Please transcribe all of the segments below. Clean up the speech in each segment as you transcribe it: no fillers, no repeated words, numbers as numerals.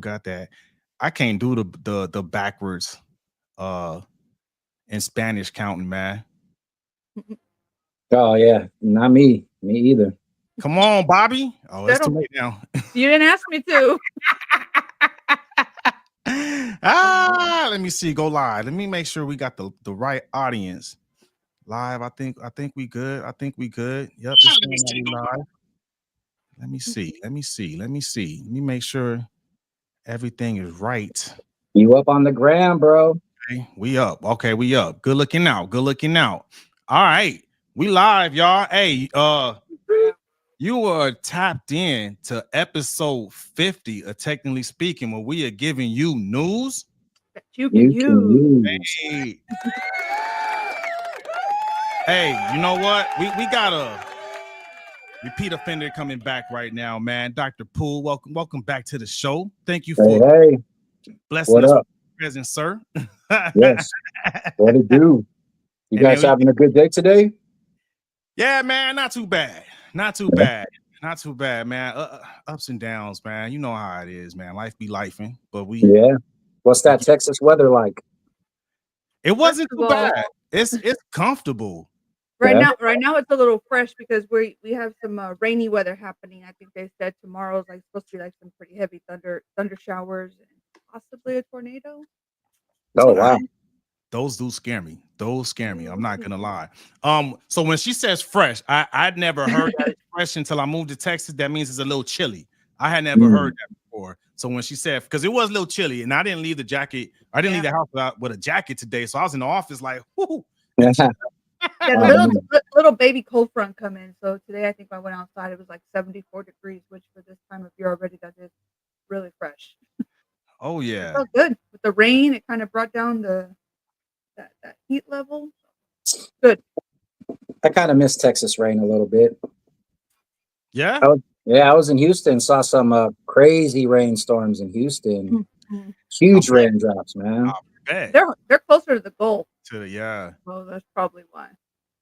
got that. I can't do the backwards uh in Spanish counting, man. Oh yeah, not me. Me either. Come on, Bobby. Oh, it's too Settle. late now. You didn't ask me to. Let me see. Go live. Let me make sure we got the right audience. Live. I think we good. I think we good. Yep, it's saying that we live. Let me see. Let me see. Let me see. Let me make sure everything is right. You up on the gram, bro? Okay, we up. Okay, we up. Good looking out. Good looking out. All right. We live, y'all. Hey, you are tapped in to episode 50 of Technically Speaking, where we are giving you news That you can use. use. Hey, hey, you know what? We got a repeat offender coming back right now, man. Dr. Poole, welcome back to the show. Thank you for Hey, blessing what us up? with your presence, sir. Yes. What it do? You And guys then having a good day today? yeah, man, not too bad. Not too bad. Not too bad, man. Ups and downs, man. You know how it is, man. Life be lifing, but Yeah. What's that Texas weather like? it wasn't First too of all, bad. It's comfortable. right Yeah. now it's a little fresh because we have some rainy weather happening. I think they said tomorrow's like supposed to be like some pretty heavy thunder showers and possibly a tornado. Oh wow. Those do scare me. Those scare me. I'm not gonna lie. So when she says fresh, I'd never heard that expression until I moved to Texas. That means it's a little chilly. I had never heard that before. So when she said, because it was a little chilly, and I didn't leave the jacket, I didn't leave the house with a jacket today. So I was in the office like, whoo. Yeah, little baby cold front come in. So today I think I went outside. It was like 74 degrees, which for this time of year already that is really fresh. Oh It yeah. felt good with the rain. It kind of brought down that heat level. Good. I kind of miss Texas rain a little bit. Yeah. I was in Houston, saw some crazy rainstorms in Houston. Mhm. Huge raindrops, man. They're closer to the Gulf. Yeah. Oh, that's probably why.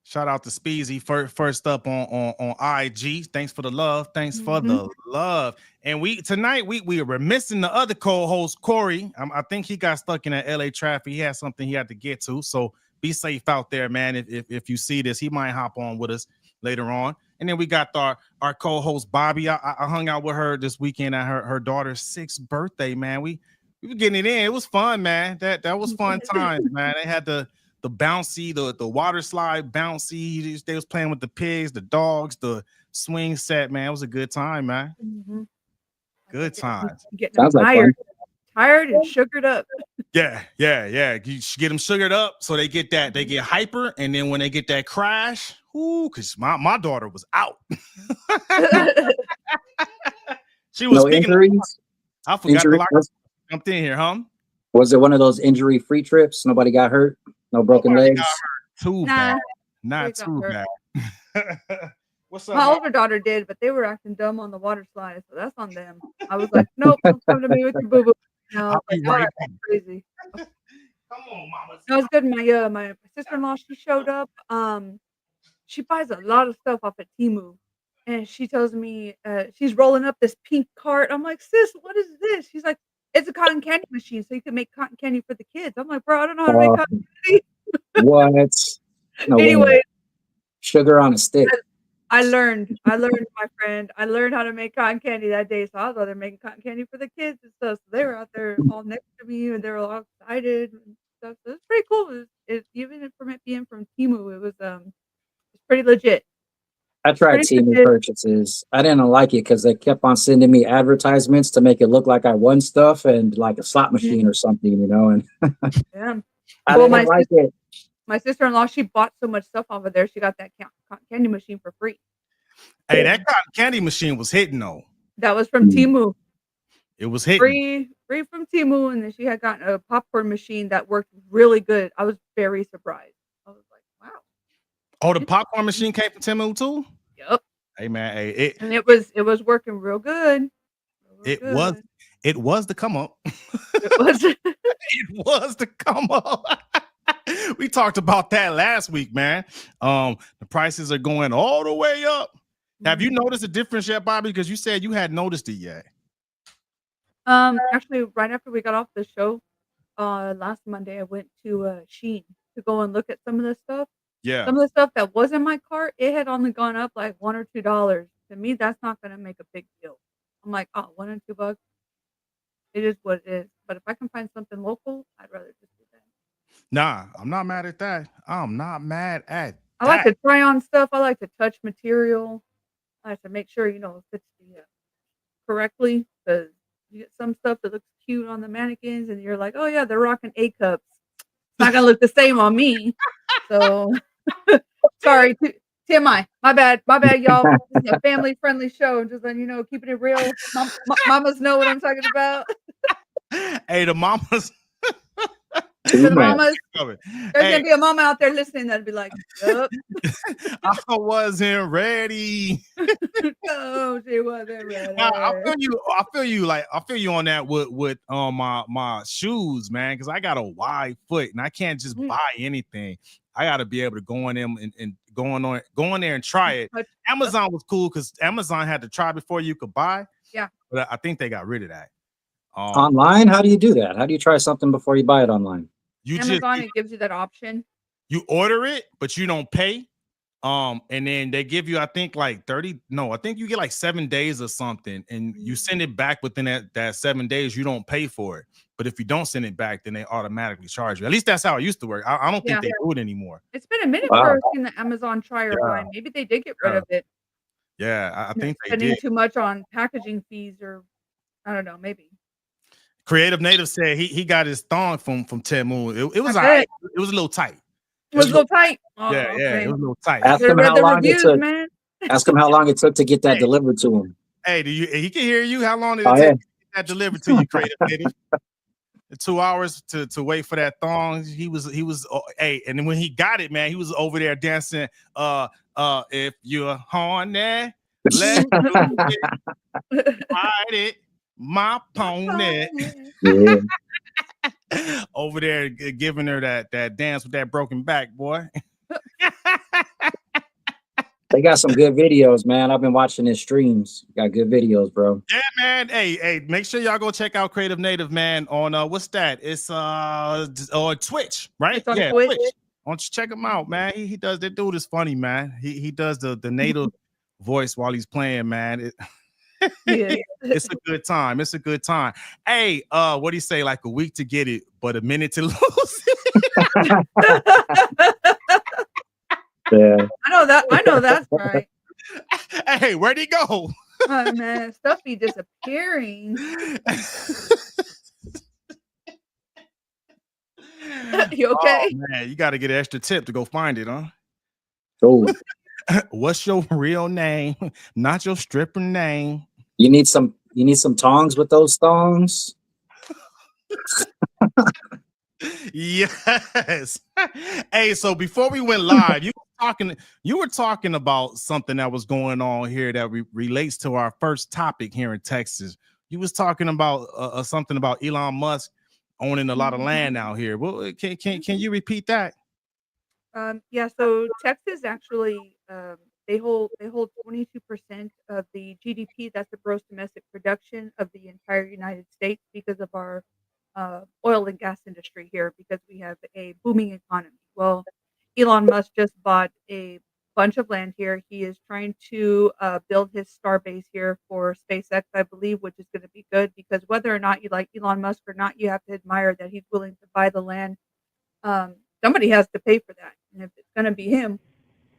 Shout out to Speezy first up on IG. Thanks for the love. Thanks for the love. And tonight we are missing the other co-host Corey. I think he got stuck in that LA traffic. He had something he had to get to. So be safe out there, man. If you see this, he might hop on with us later on. And then we got our co-host Bobby. I hung out with her this weekend at her daughter's 6th birthday, man. We were getting it in. It was fun, man. That was fun times, man. They had the bouncy, the water slide bouncy. They was playing with the pigs, the dogs, the swing set, man. It was a good time, man. Good times. Sounds like tired. Tired and sugared up. Yeah. You get them sugared up so they get hyper, and then when they get that crash, because my daughter was out. She was no injuries. I forgot to jumped in here, huh? Was it one of those injury-free trips? Nobody got hurt? No broken legs? Too bad. Not too bad. What's up? My older daughter did, but they were acting dumb on the water slide, so that's on them. I was like, nope, don't come to me with your boo-boo. No, I'll be right back. Crazy. Come on, mama. That was good. My sister-in-law, she showed up. She buys a lot of stuff off at Temu. And she tells me she's rolling up this pink cart. I'm like, sis, what is this? She's like, it's a cotton candy machine, so you can make cotton candy for the kids. I'm like, bro, I don't know how to make cotton candy. What? No anyway, sugar on a stick. I learned, my friend. I learned how to make cotton candy that day. So I was out there making cotton candy for the kids and stuff. So they were out there all next to me, and they were all excited and stuff. So it's pretty cool. Even from it being from Temu, it was it's pretty legit. I tried Temu purchases. I didn't like it because they kept on sending me advertisements to make it look like I won stuff and like a slot machine or something, you know. And yeah, I didn't like it. My sister-in-law, she bought so much stuff off of there. She got that cotton candy machine for free. Hey, that cotton candy machine was hitting though. That was from Temu. It was hitting. Free from Temu, and then she had gotten a popcorn machine that worked really good. I was very surprised. I was like, wow. Oh, the popcorn machine came from Temu too? Yep. Hey man, and it was working real good. It was the come up. It was it was the come up. We talked about that last week, man. The prices are going all the way up. Have you noticed a difference yet, Bobby? Because you said you hadn't noticed it yet. Actually, right after we got off the show, last Monday, I went to Shein to go and look at some of the stuff. Yeah. Some of the stuff that was in my cart, it had only gone up like $1 or $2. To me, that's not gonna make a big deal. I'm like, oh, 1 or $2. It is what it is. But if I can find something local, I'd rather just do that. Nah, I'm not mad at that. I'm not mad at I like that. to try on stuff. I like to touch material. I like to make sure, it fits the correctly, because you get some stuff that looks cute on the mannequins, and you're like, "Oh, yeah, they're rocking A cups." It's not gonna look the same on me. So, sorry, TMI. My bad, y'all. This is a family-friendly show. Just letting you know, keeping it real. Mamas know what I'm talking about. Hey, the mamas. For the mamas, There's gonna be a mama out there listening that'd be like, "Yup." I wasn't ready. No, she wasn't ready. Nah, I feel you on that with my shoes, man, because I got a wide foot and I can't just buy anything. I got to be able to go in them and go in there and try it. Amazon was cool because Amazon had to try before you could buy. Yeah, but I think they got rid of that. Online, how do you do that? How do you try something before you buy it online? Amazon, it gives you that option. You order it, but you don't pay. And then they give you, I think, like 30. No, I think you get like 7 days or something, and you send it back within that 7 days. You don't pay for it. But if you don't send it back, then they automatically charge you. At least that's how it used to work. I don't think they do it anymore. It's been a minute for us in the Amazon try or buy. Maybe they did get rid of it. Yeah, I think they spending did. too much on packaging fees, or I don't know, maybe. Creative Native said he got his thong from Temu. It was all right. It was a little tight. It was a little tight. Oh, yeah, okay. it was a little tight. Ask him how long it took. Man. Ask him how long it took to get that delivered to him. Hey, he can hear you. How long did it take to get that delivered to you, Creative Native? 2 hours to wait for that thong. He was hey, and then when he got it, man, he was over there dancing. If you're horny, let's do it. Ride it, my pony. Yeah. Over there giving her that dance with that broken back, boy. They got some good videos, man. I've been watching his streams. Got good videos, bro. Yeah, man. Hey, make sure y'all go check out Creative Native, man, on what's that? It's on Twitch, right? It's on yeah, Twitch. Why don't you check him out, man? He does that dude is funny, man. He does the native voice while he's playing, man. It's a good time. It's a good time. Hey, what do you say? Like a week to get it, but a minute to lose it. Yeah. I know that's right. Hey, where'd he go? Oh man, stuff be disappearing. You okay? Oh, man, you got to get an extra tip to go find it, huh? Oh. What's your real name? Not your stripper name. You need some tongs with those thongs. Yes. Hey, so before we went live, you were talking about something that was going on here that relates to our first topic here in Texas. You was talking about something about Elon Musk owning a lot of land out here. Well, can you repeat that? Yeah. So Texas actually they hold 22% of the GDP. That's the gross domestic production of the entire United States, because of our oil and gas industry here, because we have a booming economy. Well, Elon Musk just bought a bunch of land here. He is trying to build his Starbase here for SpaceX, I believe, which is going to be good, because whether or not you like Elon Musk or not, you have to admire that he's willing to buy the land. Somebody has to pay for that, and if it's going to be him,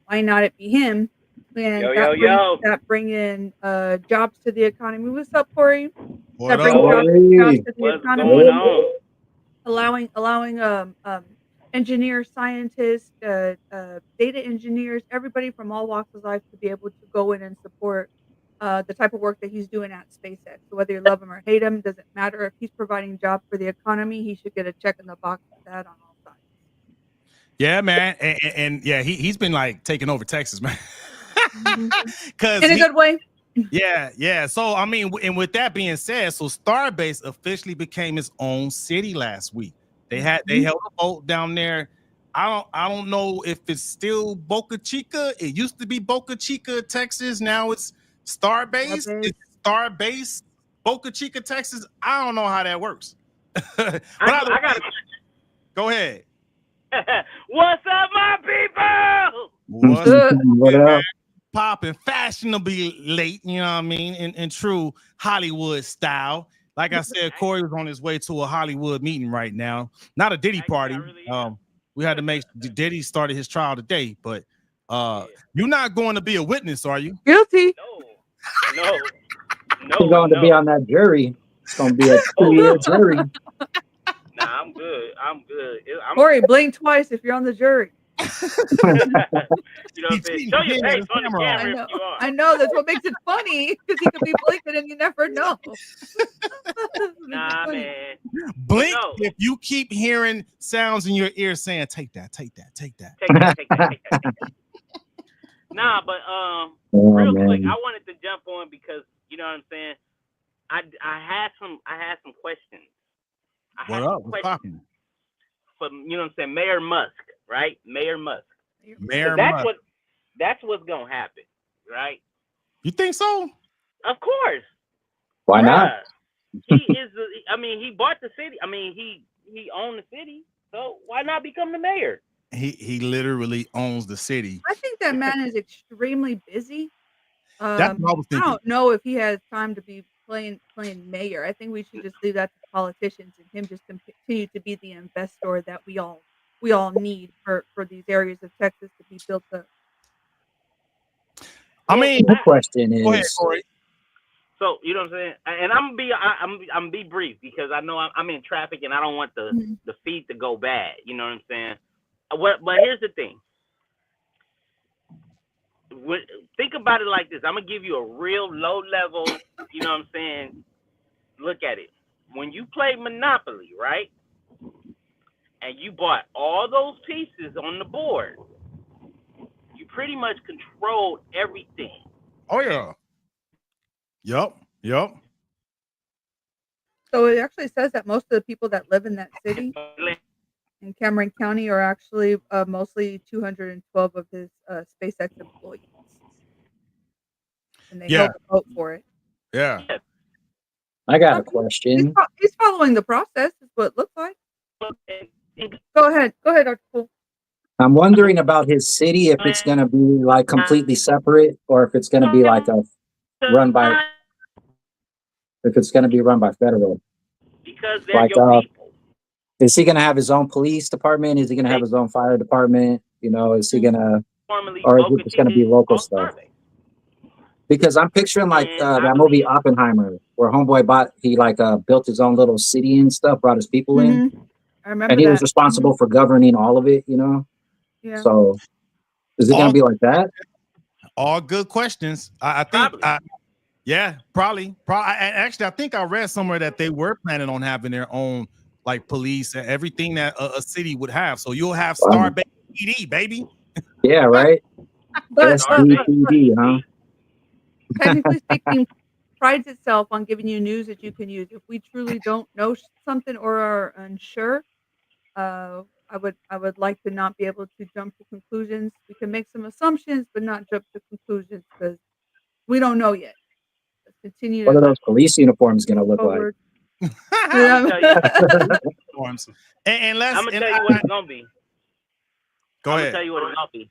why not it be him? And that bring in jobs to the economy. What's up, Corey? What that brings jobs to the economy, allowing engineers, scientists, data engineers, everybody from all walks of life to be able to go in and support the type of work that he's doing at SpaceX. So whether you love him or hate him, doesn't matter. If he's providing jobs for the economy, he should get a check in the box for that on all sides. Yeah, man, and yeah, he's been like taking over Texas, man. In a good way. Yeah. So I mean, and with that being said, so Starbase officially became its own city last week. They held a vote down there. I don't know if it's still Boca Chica. It used to be Boca Chica, Texas. Now it's Starbase. It's Starbase Boca Chica, Texas. I don't know how that works. But I got. Go ahead. What's up, my people? What's What up? popping? Fashionably late, you know what I mean? In true Hollywood style. Like I said, Corey was on his way to a Hollywood meeting right now. Not a Diddy party. We had to make Diddy started his trial today, but you're not going to be a witness, are you? Guilty. No. He's going to be on that jury. It's going to be a 2-year jury. Nah, I'm good. Corey, blink twice if you're on the jury. You know what I'm saying? Show your face on the camera if you are. I know, that's what makes it funny, because he could be blinking and you never know. Nah, man. Blink if you keep hearing sounds in your ear saying, take that. Take that. Nah, but real quick, I wanted to jump on because you know what I'm saying. I had some questions. What up? What's popping? For you know what I'm saying, Mayor Musk, right? Mayor Musk. That's what's gonna happen, right? You think so? Of course. Why not? He is. He bought the city. He owned the city. So why not become the mayor? He literally owns the city. I think that man is extremely busy. That's what I was thinking. I don't know if he has time to be playing mayor. I think we should just leave that to politicians and him just continue to be the investor that we all need for these areas of Texas to be built up. The question is, go ahead, Corey. So you know what I'm saying, and I'm be brief because I know I'm in traffic and I don't want the feed to go bad. You know what I'm saying? But here's the thing. Think about it like this. I'm gonna give you a real low level. You know what I'm saying? Look at it. When you play Monopoly, right? And you bought all those pieces on the board, you pretty much controlled everything. Oh yeah. Yep. So it actually says that most of the people that live in that city in Cameron County are actually mostly 212 of his SpaceX employees, and they help vote for it. Yeah. I got a question. He's following the process, is what it looks like. Go ahead, Dr. Poole. I'm wondering about his city, if it's going to be like completely separate, or if it's going to be like if it's going to be run by federal. Because they're your people. Is he going to have his own police department? Is he going to have his own fire department? You know, is he going to, or is it just going to be local stuff? Because I'm picturing like that movie Oppenheimer, where homeboy built his own little city and stuff, brought his people in. I remember and he was responsible for governing all of it, you know? Yeah. So is it going to be like that? All good questions. I think, probably. Actually, I think I read somewhere that they were planning on having their own like police and everything that a city would have. So you'll have Starbase PD, baby. Yeah, right. But SPD, huh? Technically speaking, prides itself on giving you news that you can use. If we truly don't know something or are unsure, I would like to not be able to jump to conclusions. We can make some assumptions, but not jump to conclusions because we don't know yet. Let's continue. What are those police uniforms going to look forward. like? I'm gonna tell you what it's gonna be. Go ahead. I'm gonna tell you what it's gonna be.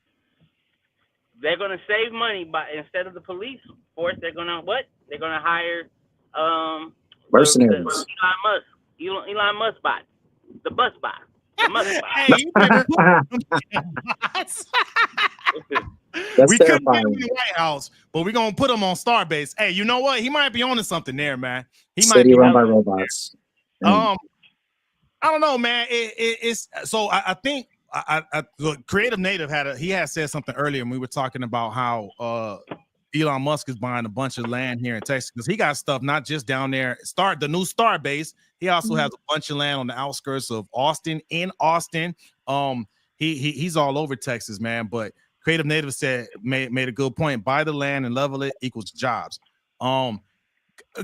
They're gonna save money by instead of the police force, they're gonna hire mercenaries. Elon Musk bots. The bus bots. The Musk bots. Hey, we couldn't get him in the White House, but we're gonna put him on Starbase. Hey, you know what? He might be onto something there, man. He might be run by robots. I don't know, man. It's so I think look, Creative Native had said something earlier when we were talking about how Elon Musk is buying a bunch of land here in Texas because he got stuff not just down there. The new Starbase. He also has a bunch of land on the outskirts of Austin. In Austin, he's all over Texas, man. But Creative Native made a good point. Buy the land and level it equals jobs.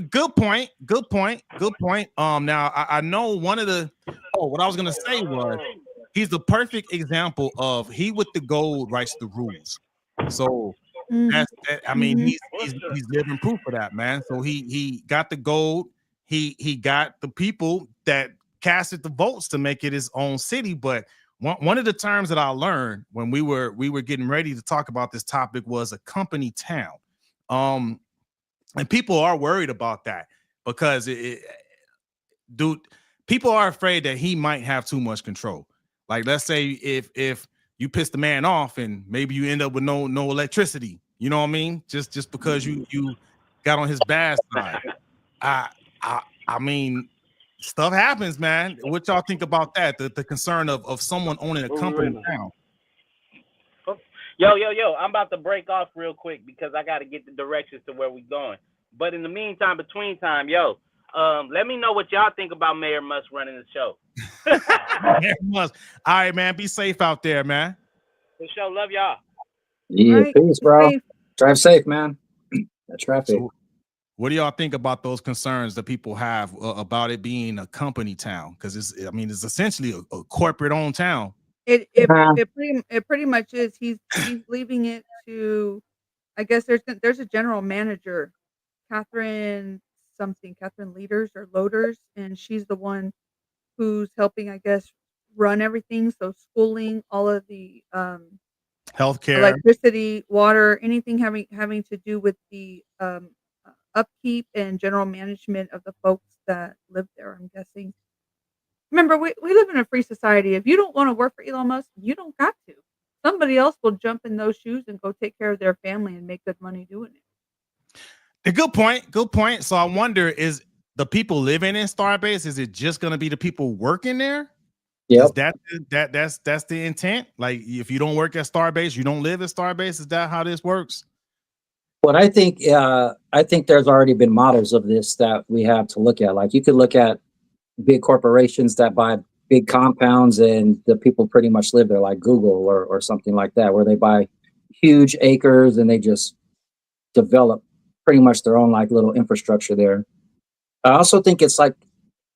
Good point. Now I know one of the what I was gonna say was he's the perfect example of he with the gold writes the rules. So I mean, he's living proof of that, man. So he got the gold. He got the people that casted the votes to make it his own city. But one of the terms that I learned when we were getting ready to talk about this topic was a company town. And people are worried about that because dude, people are afraid that he might have too much control. Like, let's say if you piss the man off and maybe you end up with no electricity, you know what I mean? Just because you got on his bad side. I mean, stuff happens, man. What y'all think about that? The concern of someone owning a company now. Yo, I'm about to break off real quick because I got to get the directions to where we going. But in the meantime, between time, let me know what y'all think about Mayor Musk running the show. Mayor Musk. All right, man. Be safe out there, man. For sure. Love y'all. Yeah, Right. peace, bro. Drive safe, man. That traffic. So, what do y'all think about those concerns that people have about it being a company town? Because it's essentially a corporate-owned town. It pretty much is. He's leaving it to, I guess there's a general manager, Catherine Leaders or Loaders, and she's the one who's helping, I guess, run everything. So schooling, all of the Healthcare, electricity, water, anything having to do with the upkeep and general management of the folks that live there, I'm guessing. Remember, we live in a free society. If you don't want to work for Elon Musk, you don't got to. Somebody else will jump in those shoes and go take care of their family and make good money doing it. A good point. So I wonder, is the people living in Starbase, is it just going to be the people working there? Yeah, that's the intent. Like, if you don't work at Starbase, you don't live at Starbase. Is that how this works? But I think there's already been models of this that we have to look at. Like, you could look at big corporations that buy big compounds and the people pretty much live there, like Google or something like that, where they buy huge acres and they just develop pretty much their own like little infrastructure there. I also think it's like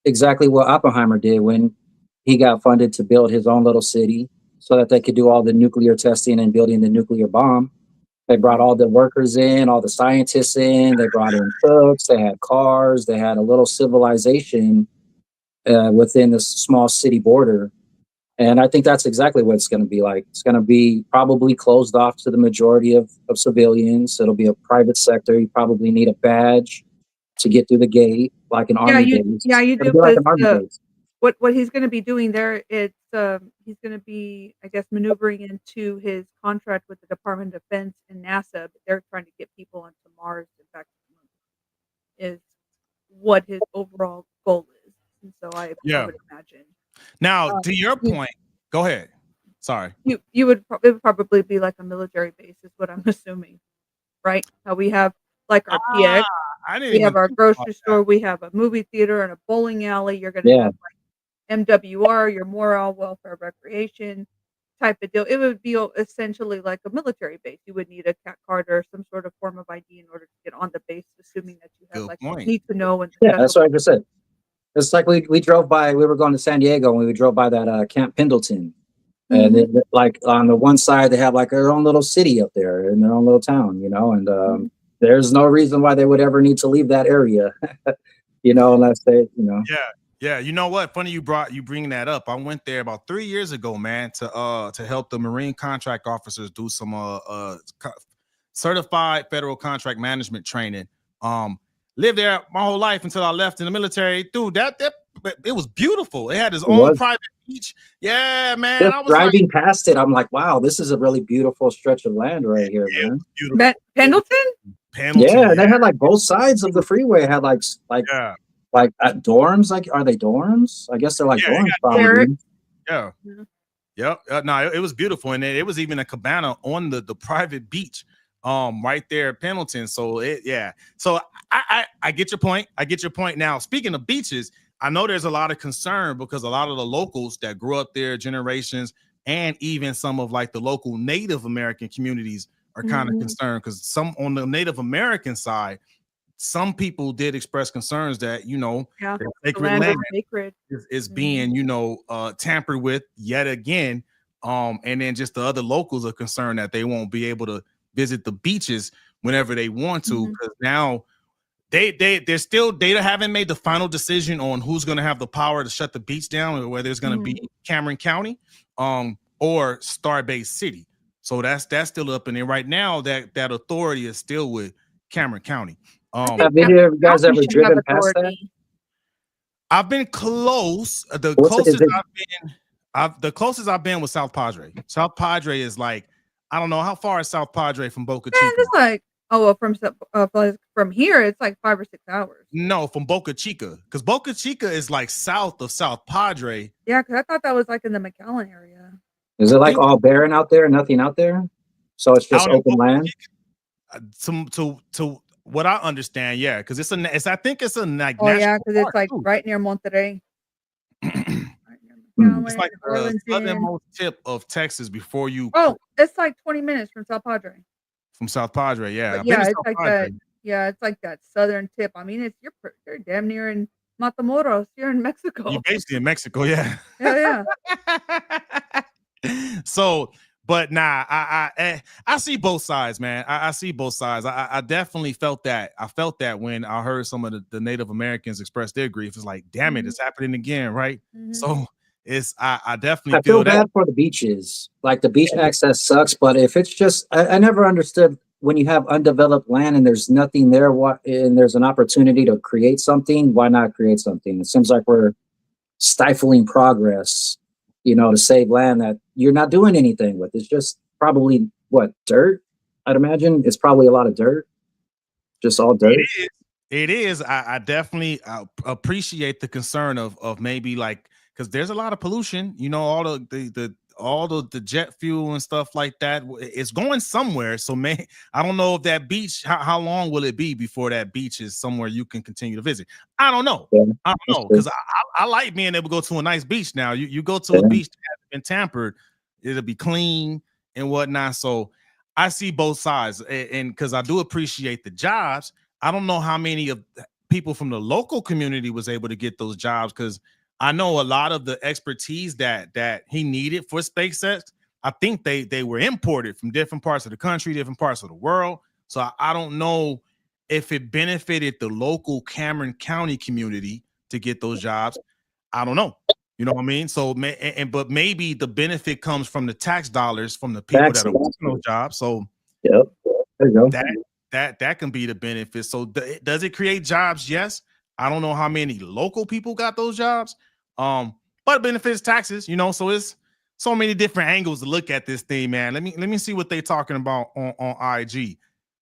exactly what Oppenheimer did when he got funded to build his own little city so that they could do all the nuclear testing and building the nuclear bomb. They brought all the workers in, all the scientists in, they brought in cooks, they had cars, they had a little civilization within this small city border. And I think that's exactly what it's going to be like. It's going to be probably closed off to the majority of civilians. It'll be a private sector. You probably need a badge to get through the gate, like an army base. Yeah, you do. Like an army base. What he's going to be doing there, he's going to be, I guess, maneuvering into his contract with the Department of Defense and NASA. But they're trying to get people onto Mars and back to the moon, is what his overall goal is. And so I would imagine. Now, to your point, go ahead. Sorry. It would probably be like a military base, is what I'm assuming, right? How we have like our PX, we have our grocery store, we have a movie theater and a bowling alley. You're going to have like MWR, your moral welfare recreation type of deal. It would be essentially like a military base. You would need a CAT card or some sort of form of ID in order to get on the base, assuming that you have need to know. And that's what I just said. It's like we drove by. We were going to San Diego and we drove by that Camp Pendleton, and then, like on the one side they have like their own little city up there in their own little town, and there's no reason why they would ever need to leave that area, unless they, Yeah. You know what? Funny you bring that up. I went there about 3 years ago, man, to help the Marine contract officers do some certified federal contract management training. Lived there my whole life until I left in the military. Dude, that it was beautiful. It had its own private beach. Yeah, man. Just I was driving past it, I'm like, wow, this is a really beautiful stretch of land right here, man. Pendleton? Yeah, they had like both sides of the freeway had like dorms. Like, are they dorms? I guess they're like dorms. Probably. Yeah. Yep. No, it was beautiful, and it was even a cabana on the private beach. Right there at Pendleton. So So I get your point. Now, speaking of beaches, I know there's a lot of concern because a lot of the locals that grew up there generations, and even some of like the local Native American communities are kind of concerned because some on the Native American side, some people did express concerns that, the sacred land is being, tampered with yet again. And then just the other locals are concerned that they won't be able to visit the beaches whenever they want to, because now they're still, they haven't made the final decision on who's going to have the power to shut the beach down, or whether it's going to be Cameron County or Starbase City. So that's still up in there right now. That authority is still with Cameron County. Have you guys ever driven past that? I've been close. The closest I've been was South Padre. South Padre is like, I don't know, how far is South Padre from Boca Chica? It's like, from here it's like 5 or 6 hours. No, from Boca Chica, because Boca Chica is like south of South Padre. Yeah, because I thought that was like in the McAllen area. Is it like all barren out there, nothing out there? So it's just open land. To what I understand, yeah, because I think it's a like. Oh yeah, because it's like right near Monterrey. It's like the southernmost tip of Texas before you. Oh, it's like 20 minutes from South Padre. From South Padre, yeah. Yeah, it's like that. Yeah, it's like that southern tip. I mean, you're damn near in Matamoros. You're in Mexico. You're basically in Mexico, yeah. Yeah. So, but nah, I see both sides, man. I see both sides. I definitely felt that. I felt that when I heard some of the Native Americans express their grief. It's like, damn it, it's happening again, right? So I definitely feel bad for the beaches. Like the beach access sucks, but if it's just, I never understood when you have undeveloped land and there's nothing there, and there's an opportunity to create something, why not create something? It seems like we're stifling progress, to save land that you're not doing anything with. It's just probably dirt. I'd imagine it's probably a lot of dirt, just all dirt. It is. I definitely appreciate the concern of maybe like, because there's a lot of pollution, all the jet fuel and stuff like that. It's going somewhere. So I don't know if that beach, how long will it be before that beach is somewhere you can continue to visit? I don't know. Yeah, I don't know, because I like being able to go to a nice beach now. You go to a beach that hasn't been tampered, it'll be clean and whatnot. So I see both sides, and because I do appreciate the jobs. I don't know how many of people from the local community was able to get those jobs, because I know a lot of the expertise that he needed for SpaceX, I think they were imported from different parts of the country, different parts of the world. So I don't know if it benefited the local Cameron County community to get those jobs. I don't know. You know what I mean? So, but maybe the benefit comes from the tax dollars from the people that are working those jobs. So, there you go. That can be the benefit. So, does it create jobs? Yes. I don't know how many local people got those jobs. But it benefits taxes, so it's so many different angles to look at this thing, man. Let me see what they're talking about on IG.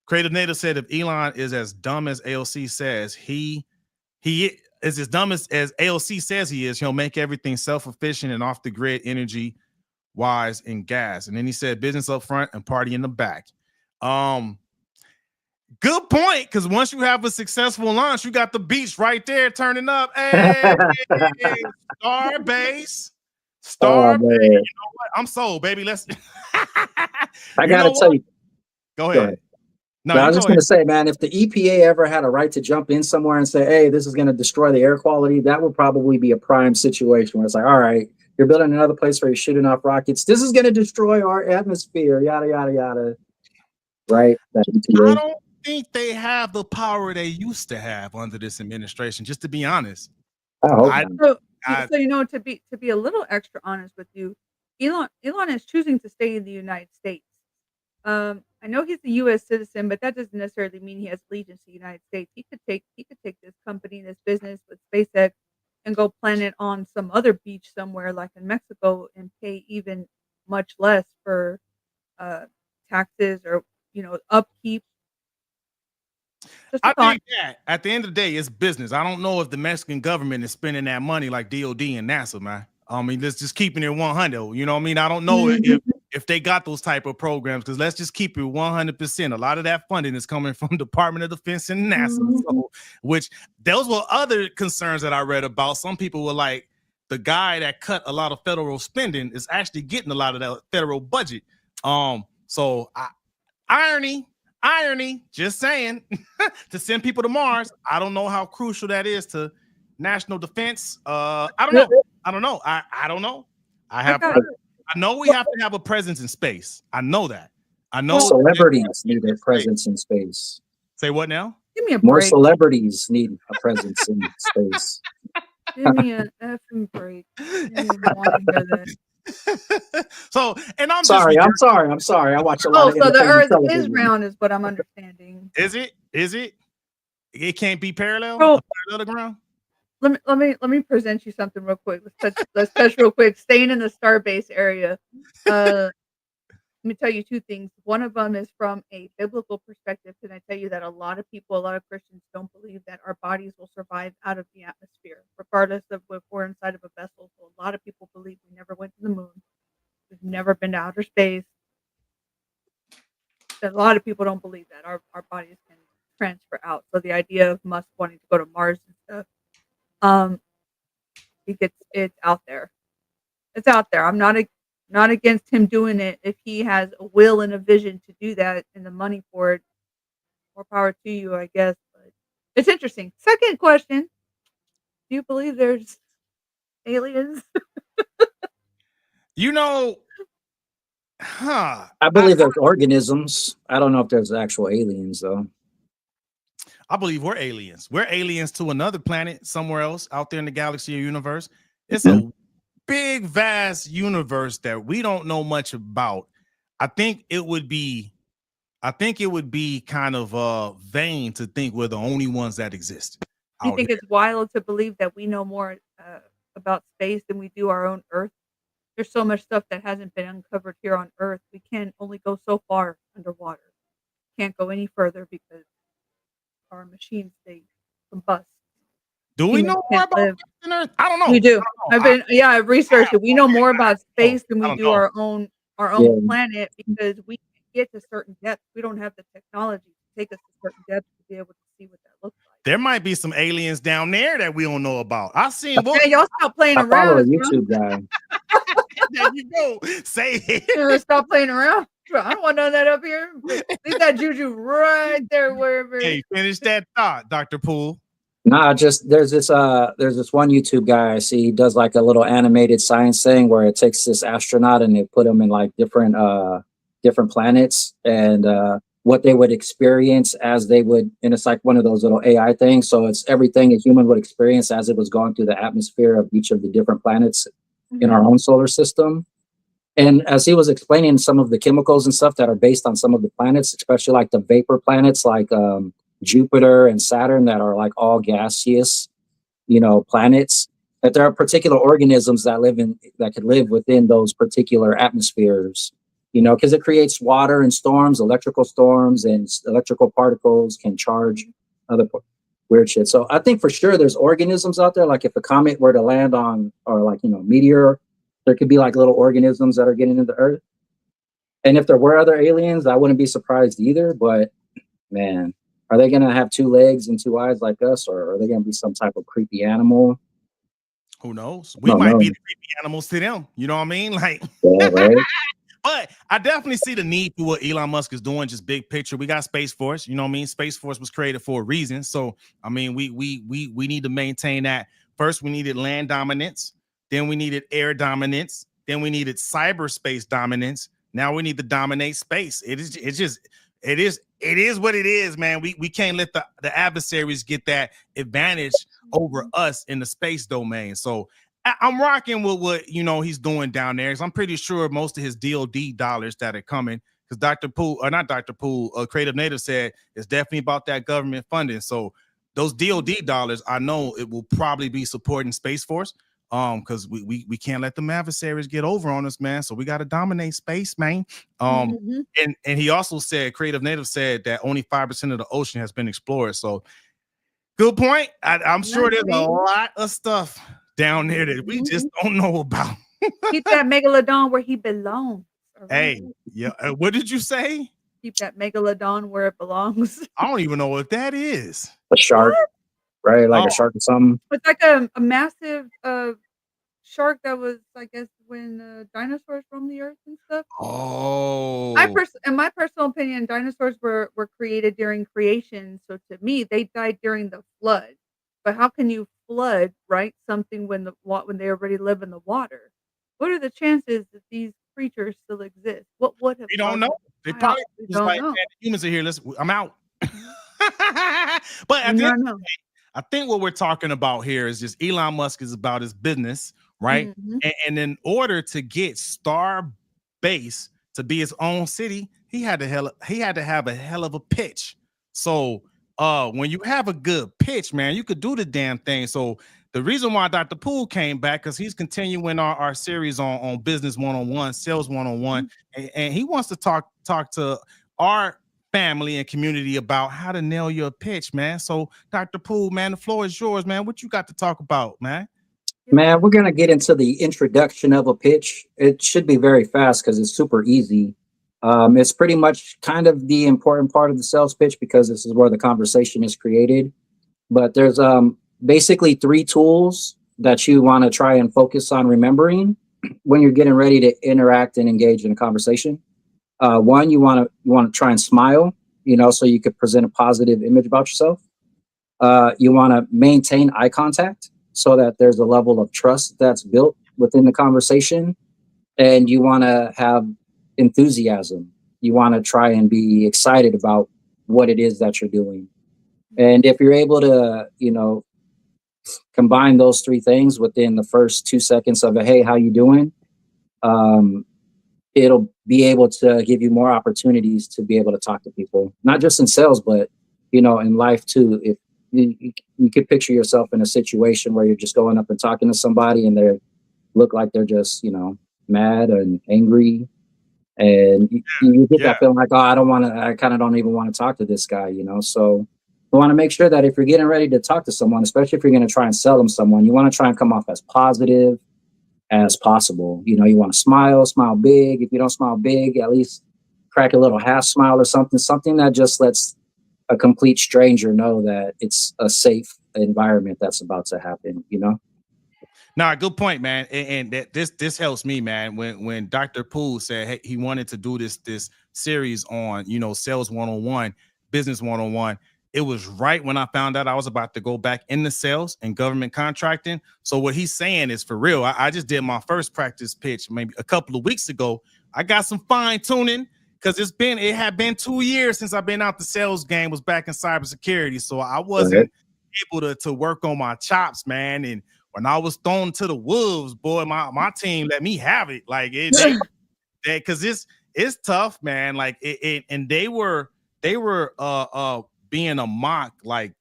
Creative Native said if Elon is as dumb as AOC says, he is as dumb as AOC says he is, he'll make everything self-efficient and off the grid, energy wise and gas. And then he said business up front and party in the back. Good point, because once you have a successful launch, you got the beach right there turning up. Hey, Starbase. You know what? I'm sold, baby. Let's. I gotta tell you. Go ahead. No, I was just gonna say, man, if the EPA ever had a right to jump in somewhere and say, "Hey, this is gonna destroy the air quality," that would probably be a prime situation where it's like, "All right, you're building another place where you're shooting off rockets. This is gonna destroy our atmosphere." Yada yada yada. Right? I don't think they have the power they used to have under this administration, just to be honest. So to be a little extra honest with you, Elon is choosing to stay in the United States. I know he's a U.S. citizen, but that doesn't necessarily mean he has allegiance to the United States. He could take this company, this business with SpaceX, and go plant it on some other beach somewhere, like in Mexico, and pay even much less for taxes or upkeep. I think that at the end of the day, it's business. I don't know if the Mexican government is spending that money like DOD and NASA, man. I mean, let's just keeping it 100. You know what I mean? I don't know if they got those type of programs, because let's just keep it 100%. A lot of that funding is coming from Department of Defense and NASA, so, which those were other concerns that I read about. Some people were like, the guy that cut a lot of federal spending is actually getting a lot of that federal budget. So irony, just saying, to send people to Mars. I don't know how crucial that is to national defense. I don't know. I don't know. I know we have to have a presence in space. I know that. I know celebrities need a presence in space. Say what now? Give me a More break. celebrities need a presence in space. Give me an effing break. I didn't even want to hear that. So, and I'm sorry. just I'm sorry. I watch a lot Oh, of so the entertainment Earth is television. round, is what I'm understanding. Is it? It can't be parallel. Oh. A parallelogram. Let me present you something real quick. Let's touch real quick. Staying in the Starbase area. Let me tell you two things. One of them is from a biblical perspective. Can I tell you that a lot of people, a lot of Christians don't believe that our bodies will survive out of the atmosphere, regardless of if we're inside of a vessel. So a lot of people believe we never went to the moon. We've never been to outer space. A lot of people don't believe that our bodies can transfer out. So the idea of Musk wanting to go to Mars and stuff, it's out there. It's out there. I'm not against him doing it if he has a will and a vision to do that and the money for it. More power to you, I guess. But it's interesting. Second question: do you believe there's aliens? You know, I believe there's organisms. I don't know if there's actual aliens though. I believe we're aliens. We're aliens to another planet somewhere else out there in the galaxy or universe. It's a big, vast universe that we don't know much about. I think it would be kind of vain to think we're the only ones that exist. Do you think it's wild to believe that we know more about space than we do our own Earth? There's so much stuff that hasn't been uncovered here on Earth. We can only go so far underwater. Can't go any further because our machines, they combust. Do we know more about Earth? I don't know. We do. I've researched it. We know more about space than we do our own planet because we can get to certain depths. We don't have the technology to take us to certain depths to be able to see what that looks like. There might be some aliens down there that we don't know about. I've seen. Hey, y'all stop playing around. I follow a YouTube guy. There you go. Say it. Stop playing around. I don't want none of that up here. Leave that juju right there wherever. Hey, finish that thought, Dr. Poole. Nah, just there's this one YouTube guy I see. He does like a little animated science thing where it takes this astronaut and they put him in like different planets and what they would experience as they would, and it's like one of those little AI things. So it's everything a human would experience as it was going through the atmosphere of each of the different planets in our own solar system. And as he was explaining some of the chemicals and stuff that are based on some of the planets, especially like the vapor planets like Jupiter and Saturn that are like all gaseous, planets, that there are particular organisms that could live within those particular atmospheres, because it creates water and storms, electrical storms, and electrical particles can charge other weird shit. So I think for sure there's organisms out there. Like if a comet were to land on, or like, meteor, there could be like little organisms that are getting into Earth. And if there were other aliens, I wouldn't be surprised either. But man, are they going to have 2 legs and 2 eyes like us? Or are they going to be some type of creepy animal? Who knows? We might be the creepy animals to them. You know what I mean? Like, yeah, right? But I definitely see the need for what Elon Musk is doing, just big picture. We got Space Force, you know what I mean? Space Force was created for a reason. So, I mean, we need to maintain that. First, we needed land dominance. Then we needed air dominance. Then we needed cyberspace dominance. Now we need to dominate space. It is what it is, man. We can't let the adversaries get that advantage over us in the space domain. So I'm rocking with what he's doing down there. I'm pretty sure most of his DOD dollars that are coming, because Dr. Poole, or not Dr. Poole, Creative Native said it's definitely about that government funding. So those DOD dollars, I know it will probably be supporting Space Force. Because we can't let them adversaries get over on us, man. So we got to dominate space, man. And he also said, Creative Native said that only 5% of the ocean has been explored. So good point. I'm sure there's a lot of stuff down there that we just don't know about. Keep that megalodon where he belongs. Right? Hey, yeah. What did you say? Keep that megalodon where it belongs. I don't even know what that is. A shark, right? Like a shark or something. It's like a massive shark that was, I guess, when dinosaurs roamed the earth and stuff. Oh. In my personal opinion, dinosaurs were created during creation. So to me, they died during the flood. But how can you flood, right, something when they already live in the water? What are the chances that these creatures still exist? What would have? We don't know. They probably honestly just don't like, know. man, the humans are here. I'm out. But at You the never end, know. I think what we're talking about here is just Elon Musk is about his business, right? Mhm. And in order to get Starbase to be his own city, he had to have a hell of a pitch. So when you have a good pitch, man, you could do the damn thing. So the reason why Dr. Poole came back, because he's continuing our series on business one-on-one, sales one-on-one, and he wants to talk to our family and community about how to nail your pitch, man. So Dr. Poole, man, the floor is yours, man. What you got to talk about, man? Man, we're gonna get into the introduction of a pitch. It should be very fast because it's super easy. It's pretty much kind of the important part of the sales pitch because this is where the conversation is created. But there's basically three tools that you want to try and focus on remembering when you're getting ready to interact and engage in a conversation. One, you want to try and smile, so you could present a positive image about yourself. You want to maintain eye contact so that there's a level of trust that's built within the conversation, and you want to have enthusiasm. You want to try and be excited about what it is that you're doing. And if you're able to, combine those three things within the first 2 seconds of a hey, how you doing? It'll be able to give you more opportunities to be able to talk to people, not just in sales, but in life too. If you could picture yourself in a situation where you're just going up and talking to somebody and they look like they're just mad and angry, and you get that feeling like, oh, I kind of don't even want to talk to this guy, So you want to make sure that if you're getting ready to talk to someone, especially if you're going to try and sell them someone, you want to try and come off as positive as possible. You want to smile big. If you don't smile big, at least crack a little half smile or something that just lets a complete stranger know that it's a safe environment that's about to happen, Nah, good point, man. And that this helps me, man. When Dr. Poole said, hey, he wanted to do this series on sales 101, business 101, it was right when I found out I was about to go back into sales and government contracting. So what he's saying is for real. I just did my first practice pitch maybe a couple of weeks ago. I got some fine tuning because it had been 2 years since I've been out the sales game, was back in cybersecurity. So I wasn't able to work on my chops, man. And when I was thrown to the wolves, boy, my team let me have it. Like because it's tough, man. Like and they were being a mock like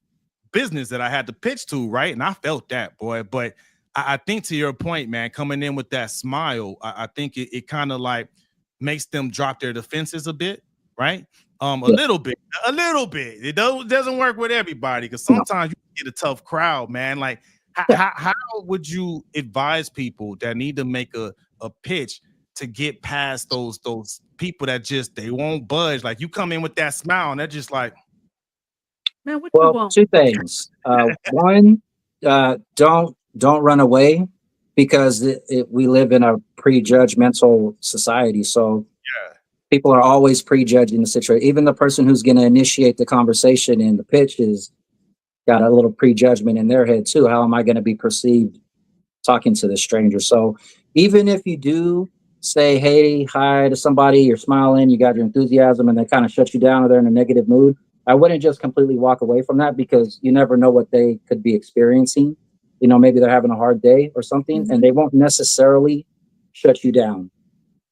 business that I had to pitch to, right? And I felt that, boy. But I think to your point, man, coming in with that smile, I think it kind of like makes them drop their defenses a bit, right? A little bit. It doesn't work with everybody because sometimes you get a tough crowd, man. Like how would you advise people that need to make a pitch to get past those people that just they won't budge? Like you come in with that smile and they're just like, man, what you want? Two things. One, don't run away because we live in a prejudgmental society. So people are always prejudging the situation. Even the person who's going to initiate the conversation in the pitch is got a little prejudgment in their head too. How am I going to be perceived talking to this stranger? So even if you do say, hey, hi to somebody, you're smiling, you got your enthusiasm, and they kind of shut you down or they're in a negative mood, I wouldn't just completely walk away from that because you never know what they could be experiencing. Maybe they're having a hard day or something, and they won't necessarily shut you down.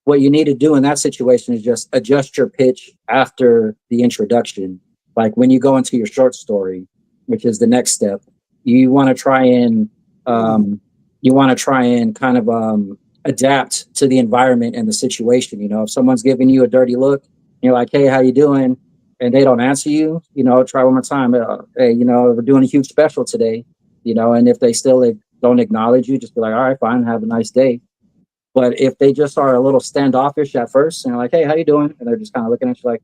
What you need to do in that situation is just adjust your pitch after the introduction. Like when you go into your short story, which is the next step, you want to try and kind of adapt to the environment and the situation. If someone's giving you a dirty look, you're like, hey, how you doing? And they don't answer you, try one more time. Hey, we're doing a huge special today, and if they still don't acknowledge you, just be like, all right, fine, have a nice day. But if they just are a little standoffish at first and like, hey, how you doing? And they're just kind of looking at you like,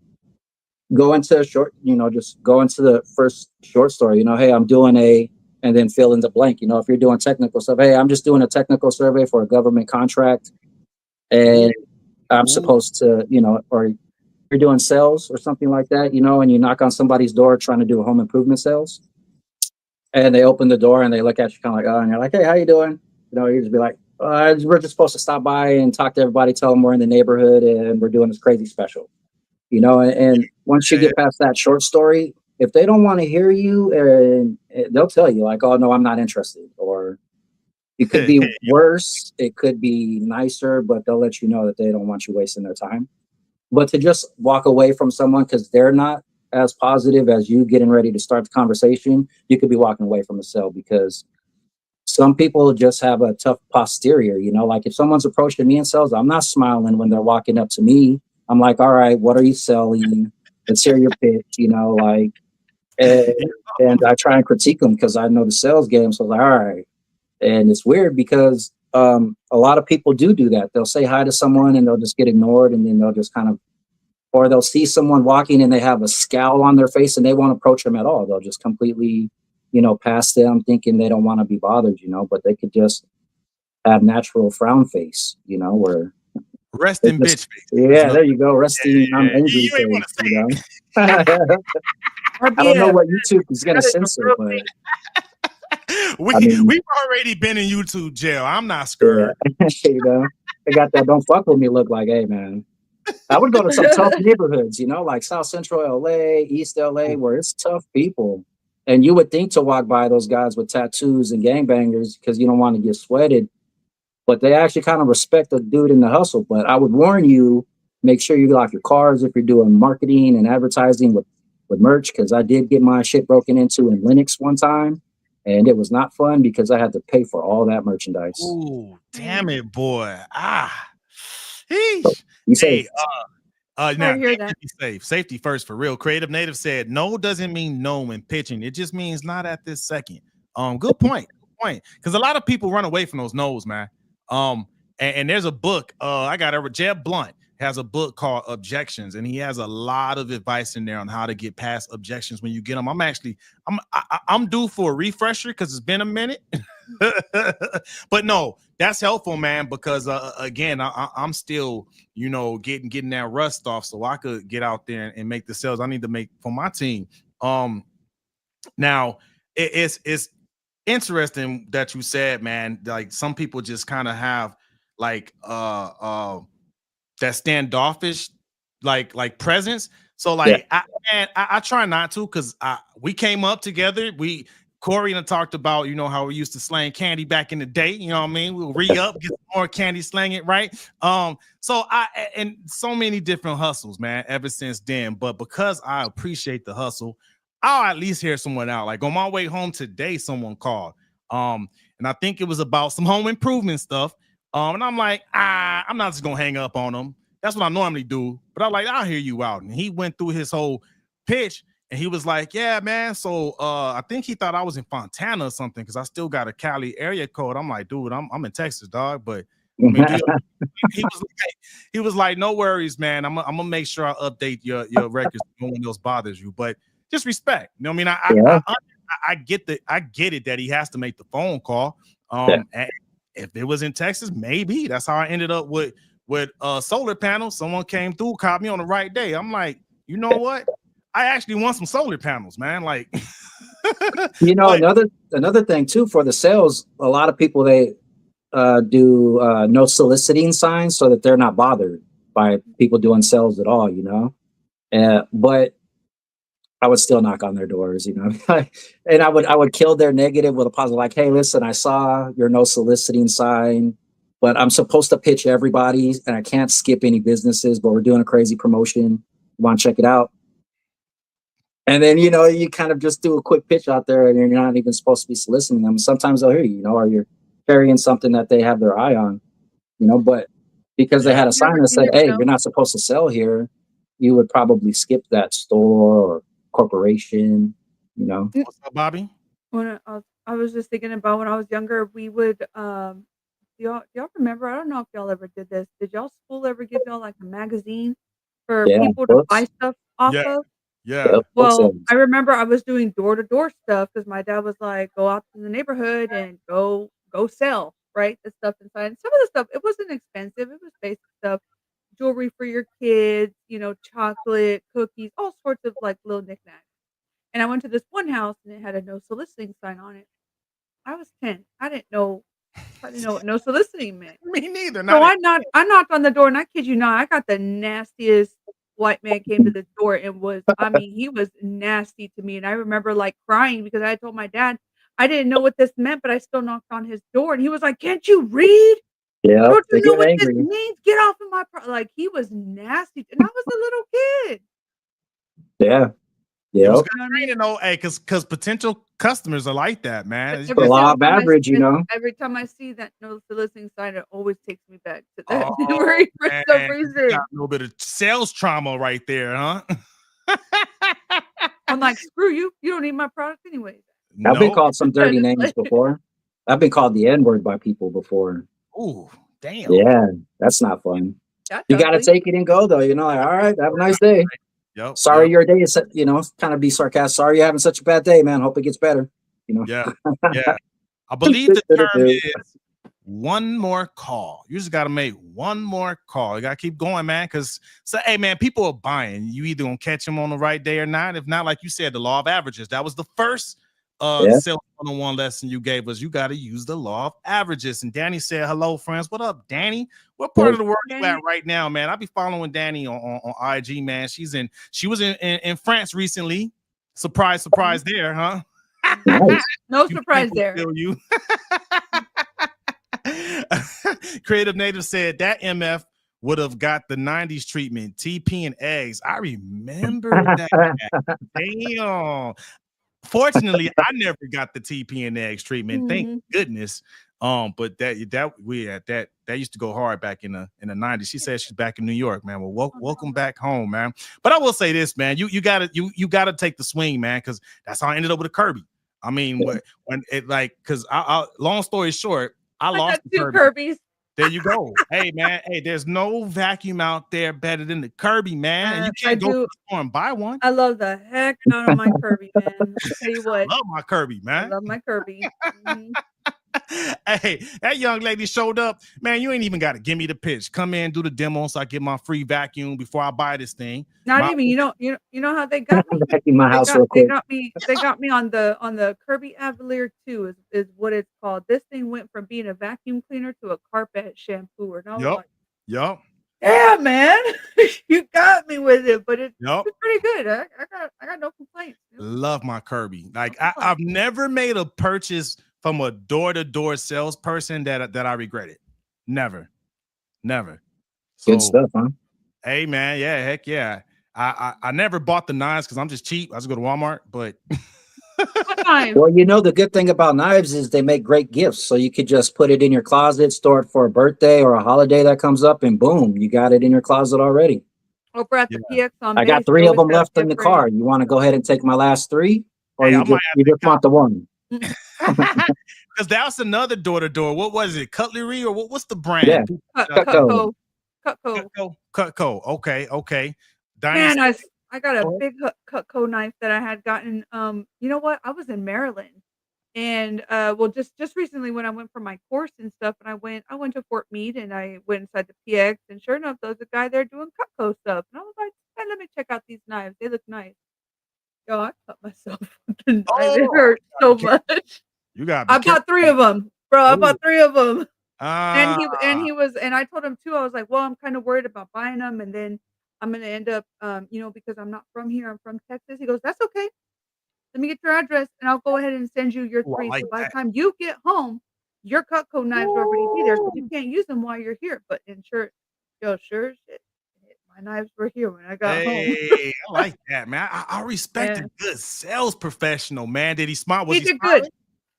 go into a short, just go into the first short story, hey, I'm doing and then fill in the blank. If you're doing technical stuff, hey, I'm just doing a technical survey for a government contract. And I'm supposed to, or you're doing sales or something like that, and you knock on somebody's door trying to do a home improvement sales. And they open the door and they look at you kind of like, oh, and you're like, hey, how you doing? You just be like, we're just supposed to stop by and talk to everybody, tell them we're in the neighborhood and we're doing this crazy special. you know. And once you get past that short story, if they don't want to hear you, and they'll tell you like, "Oh no, I'm not interested," or it could be worse, it could be nicer, but they'll let you know that they don't want you wasting their time. But to just walk away from someone because they're not as positive as you getting ready to start the conversation, you could be walking away from a sale because some people just have a tough posterior, you know. Like if someone's approaching me in sales, I'm not smiling when they're walking up to me. I'm like, all right, what are you selling? Let's hear your pitch, you know, like, and, and I try and critique them because I know the sales game. So I was like, all right. And it's weird because a lot of people do that. They'll say hi to someone and they'll just get ignored, and then they'll just kind of, or they'll see someone walking and they have a scowl on their face and they won't approach them at all. They'll just completely, you know, pass them thinking they don't want to be bothered, you know, but they could just have natural frown face, you know, where resting just, bitch face. yeah, there you go. Resting, I'm angry You ain't want face, to say you know. it. I don't know what YouTube is going to censor, but I mean, we've already been in YouTube jail. I'm not yeah, scared. you know, they got that "don't fuck with me" look. Like, hey man, I would go to some tough neighborhoods, you know, like South Central LA, East LA, where it's tough people. And you would think to walk by those guys with tattoos and gangbangers because you don't want to get sweated, but they actually kind of respect the dude in the hustle. But I would warn you, make sure you lock your cars if you're doing marketing and advertising with merch, because I did get my shit broken into in Linux one time, and it was not fun because I had to pay for all that merchandise. Ooh, damn it, boy. So Heesh. you say, Hey, Sorry now to hear that. be safe. Safety first for real. Creative Native said no doesn't mean no when pitching. It just means not at this second. Good point. Good point. Because a lot of people run away from those no's, man. And there's a book. I got over Jeb Blunt has a book called Objections, and he has a lot of advice in there on how to get past objections when you get them. I'm due for a refresher because it's been a minute. But no, that's helpful, man, because again, I'm still, you know, getting that rust off so I could get out there and make the sales I need to make for my team. Now it's interesting that you said, man, like some people just kind of have like that standoffish like presence. So yeah, like I try not to, because we came up together. Corey and I talked about, you know, how we used to slang candy back in the day. You know what I mean? We'll re-up, get some more candy, slang it, right? So and so many different hustles, man, ever since then. But because I appreciate the hustle, I'll at least hear someone out. Like on my way home today, someone called. And I think it was about some home improvement stuff. And I'm like, I'm not just gonna hang up on him. That's what I normally do. But I'm like, I'll hear you out. And he went through his whole pitch. And he was like, yeah, man. So I think he thought I was in Fontana or something because I still got a Cali area code. I'm like, dude, I'm in Texas, dog. But I mean, he was like, no worries, man. I'm gonna make sure I update your records so no one else bothers you. But just respect. You know what I mean? yeah, I get it that he has to make the phone call. yeah. And if it was in Texas, maybe that's how I ended up with solar panels. Someone came through, caught me on the right day. I'm like, you know what? I actually want some solar panels, man. Like, You know, but another thing too for the sales, a lot of people they do no soliciting signs so that they're not bothered by people doing sales at all. You know, but I would still knock on their doors. You know, and I would kill their negative with a positive, like, hey, listen, I saw your no soliciting sign, but I'm supposed to pitch everybody, and I can't skip any businesses. But we're doing a crazy promotion. Want to check it out? And then, you know, you kind of just do a quick pitch out there and you're not even supposed to be soliciting them. Sometimes they'll hear you, you know, or you're carrying something that they have their eye on, you know, but because they had a sign that You said, never hey, know. you're not supposed to sell here, you would probably skip that store or corporation, you know. what's up, Bobby? When I was just thinking about when I was younger, we would y'all remember? I don't know if y'all ever did this. Did y'all school ever give y'all like a magazine for Yeah, people to buy books. stuff off Yeah, of? yeah. Yep, book Well, sales. I remember I was doing door-to-door stuff because my dad was like, "Go out to the neighborhood and go sell," right? The stuff inside. Some of the stuff, it wasn't expensive, it was basic stuff, jewelry for your kids, you know, chocolate, cookies, all sorts of, like, little knickknacks. And I went to this one house and it had a no soliciting sign on it. I was 10. I didn't know what no soliciting meant. Me neither. So Not it. I knocked on the door, and I kid you not, I got the nastiest white man came to the door and was, I mean, he was nasty to me. And I remember like crying because I told my dad I didn't know what this meant, but I still knocked on his door and he was like, "Can't you read? Yeah, Don't they you know get what this angry. means? Get off of my like he was nasty." And I was a little kid. Yeah. It was Yep. good You know what I mean? training, though, hey, because potential customers are like that, man. It's The Every just, law single of time I average, see you it, know. every time I see that no soliciting sign, it always takes me back to that oh memory for some man, you got reason. a little bit of sales trauma right there, huh? I'm like, screw you. You don't need my product anyways. I've been Nope. called some dirty Just names like, before. I've been called the N-word by people before. Ooh, damn. Yeah, that's not fun. that's You got to ugly. take it and go, though. You know, like, all right, have a nice day. Yep. Sorry, Yep. your day is, you know, kind of be sarcastic. Sorry, you're having such a bad day, man. Hope it gets better. You know. Yeah. Yeah. I believe the term is one more call. You just got to make one more call. You got to keep going, man. Because, so, hey, man, people are buying. You either going to catch them on the right day or not. If not, like you said, the law of averages. That was the first sales 101 lesson you gave us. You got to use the law of averages. And Danny said, hello, friends. What up, Danny? What part of the world you at right now, man? I be following Danny on IG, man. She was in France recently. Surprise there, huh? Nice. No surprise there. You. Creative Native said that MF would have got the 90s treatment, TP and eggs. I remember that. Damn. Fortunately, I never got the TP and eggs treatment. Thank goodness. But that used to go hard back in the 90s. She said she's back in New York, man. Well, welcome back home, man. But I will say this, man. You gotta take the swing, man, because that's how I ended up with a Kirby. I mean, when it like, because I long story short, I lost got 2 Kirby. Kirby's. There you go. Hey, man. Hey, there's no vacuum out there better than the Kirby, man. And you can't go to the store and buy one. I love the heck out of my Kirby, man. I'll tell you what. I love my Kirby, man. I love my Kirby. Hey, that young lady showed up. Man, you ain't even got to give me the pitch. Come in, do the demo so I get my free vacuum before I buy this thing. Not even, you know how they got me? Back in my house real quick. They got me on the Kirby Avalier 2 is what it's called. This thing went from being a vacuum cleaner to a carpet shampooer. And I was like, yeah, man, you got me with it, but it's pretty good. I got no complaints. Love my Kirby. Like I've never made a purchase from a door-to-door salesperson that I regretted. Never. So, good stuff, huh? Hey, man, yeah, heck yeah. I never bought the knives because I'm just cheap. I just go to Walmart, but well, you know, the good thing about knives is they make great gifts. So you could just put it in your closet, store it for a birthday or a holiday that comes up, and boom, you got it in your closet already. Over at the PX on I got 3 of them left in the car. You want to go ahead and take my last 3, or you just want the one? Because that's another door-to-door. What was it? Cutlery or what's the brand? Yeah, Cutco. Okay. Man, I got a big Cutco knife that I had gotten. You know what? I was in Maryland, and just recently when I went for my course and stuff, and I went to Fort Meade, and I went inside the PX, and sure enough, there was a guy there doing Cutco stuff, and I was like, hey, let me check out these knives. They look nice. Yo, I cut myself with the knife. It hurt so much. I bought 3 of them, bro. I bought 3 of them. And I told him too, I was like, well, I'm kind of worried about buying them. And then I'm going to end up, because I'm not from here. I'm from Texas. He goes, that's okay. Let me get your address and I'll go ahead and send you your 3. So by the time you get home, your Cutco knives will already be there. So you can't use them while you're here. But sure shit. My knives were here when I got home. I like that, man. I respect a good sales professional, man. Did he smile? He did good.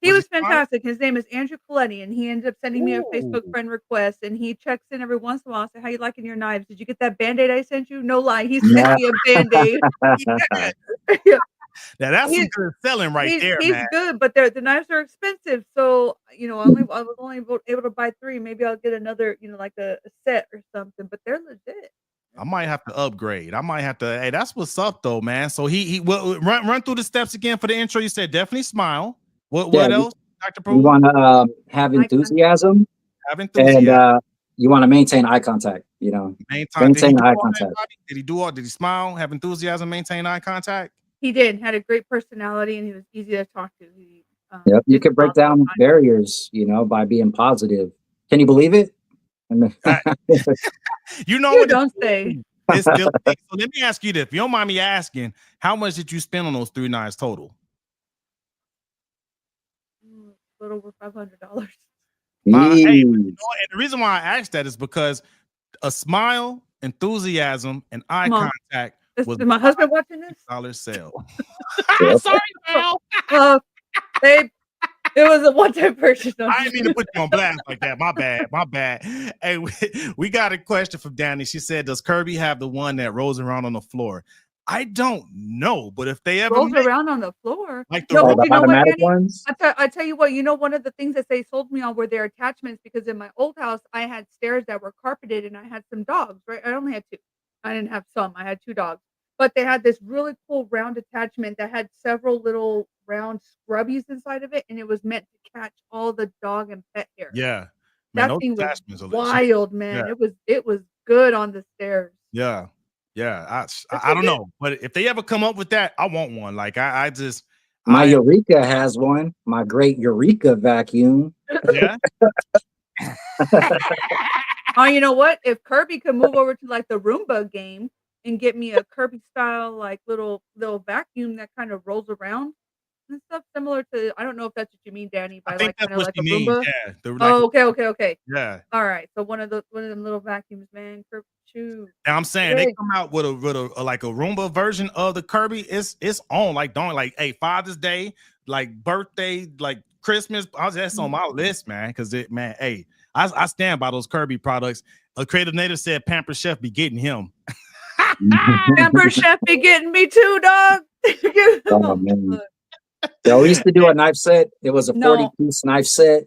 He was fantastic. His name is Andrew Coletti, and he ended up sending me a Facebook friend request, and he checks in every once in a while and says, how you liking your knives? Did you get that Band-Aid I sent you? No lie. He sent me a Band-Aid. Now that's some good selling right there, he's man. Good, but the knives are expensive. So, I was only able to buy 3. Maybe I'll get another, like a set or something, but they're legit. I might have to upgrade. Hey, that's what's up though, man. So he will run through the steps again for the intro. You said definitely smile. What else, Dr. Pruitt? You want to have enthusiasm. And you want to maintain eye contact, maintain eye contact. Did he smile, have enthusiasm, maintain eye contact? He did. Had a great personality, and he was easy to talk to. Yep, you could break down barriers, by being positive. Can you believe it? You don't say. It's still so let me ask you this. If you don't mind me asking, how much did you spend on those 3 knives total? A little over $500. Hey, and the reason why I asked that is because a smile, enthusiasm, and eye contact was my husband watching this? $5 sale. Yep. Sorry, Al. Babe, it was a one-time purchase. I didn't mean to put you on blast like that. My bad. Hey, we got a question from Danny. She said, "Does Kirby have the one that rolls around on the floor?" I don't know, but if they ever rolls around on the floor, like no, but the you know what, automatic Danny? ones. I tell you what, you know, one of the things that they sold me on were their attachments, because in my old house I had stairs that were carpeted and I had some dogs, right? I only had 2. I didn't have some. I had 2 dogs. But they had this really cool round attachment that had several little round scrubbies inside of it, and it was meant to catch all the dog and pet hair. Yeah. Man, That those thing was attachments are legit. wild, man. Yeah. It was good on the stairs. Yeah. I don't know, but if they ever come up with that, I want one. Like I just My Eureka has one. My great Eureka vacuum. Yeah. Oh, you know what? If Kirby could move over to like the Roomba game and get me a Kirby style like little vacuum that kind of rolls around and stuff, similar to, I don't know if that's what you mean, Danny, by I think like that's kind of what like she a means. Roomba. Yeah. Oh, okay. Yeah. All right. So one of them little vacuums, man. Kirby, shoot. And I'm saying they come out with a like a Roomba version of the Kirby. It's on like hey, Father's Day, like birthday, like Christmas. That's on my list, man. Because hey, I stand by those Kirby products. A Creative Native said Pamper Chef be getting him. Pamper Chef be getting me too, dog. Oh, man. So we used to do a knife set. It was a 40-piece knife set.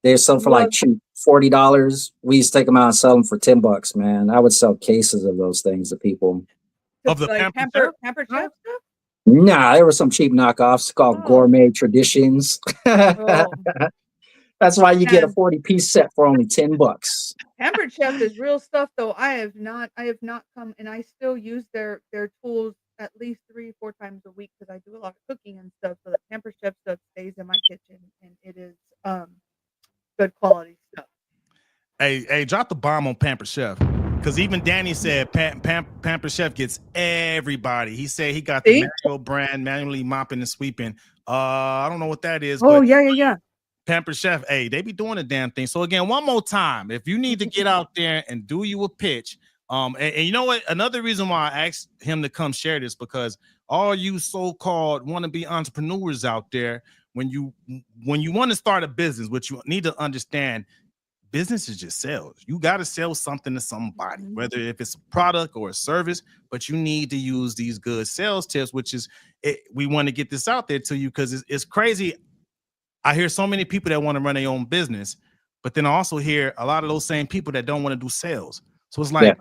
They sell for like cheap, $40. We used to take them out and sell them for $10, man. I would sell cases of those things to people. Of the like Pamper Chef stuff? Nah, there were some cheap knockoffs called Gourmet Traditions. That's why you get a 40-piece set for only $10. Pampered Chef is real stuff, though. I have not come, and I still use their tools at least 3-4 times a week because I do a lot of cooking and stuff. So the Pampered Chef stuff stays in my kitchen, and it is good quality stuff. Hey, drop the bomb on Pamper Chef, because even Danny said Pamper Chef gets everybody. He said he got the manual brand, manually mopping and sweeping. I don't know what that is. Oh, yeah. Pamper Chef, hey, they be doing the damn thing. So again, one more time, if you need to get out there and do you a pitch, and you know what? Another reason why I asked him to come share this, because all you so-called wannabe entrepreneurs out there, when you want to start a business, what you need to understand, business is just sales. You got to sell something to somebody, whether if it's a product or a service, but you need to use these good sales tips, which is we want to get this out there to you, because it's crazy. I hear so many people that want to run their own business, but then I also hear a lot of those same people that don't want to do sales. So it's like,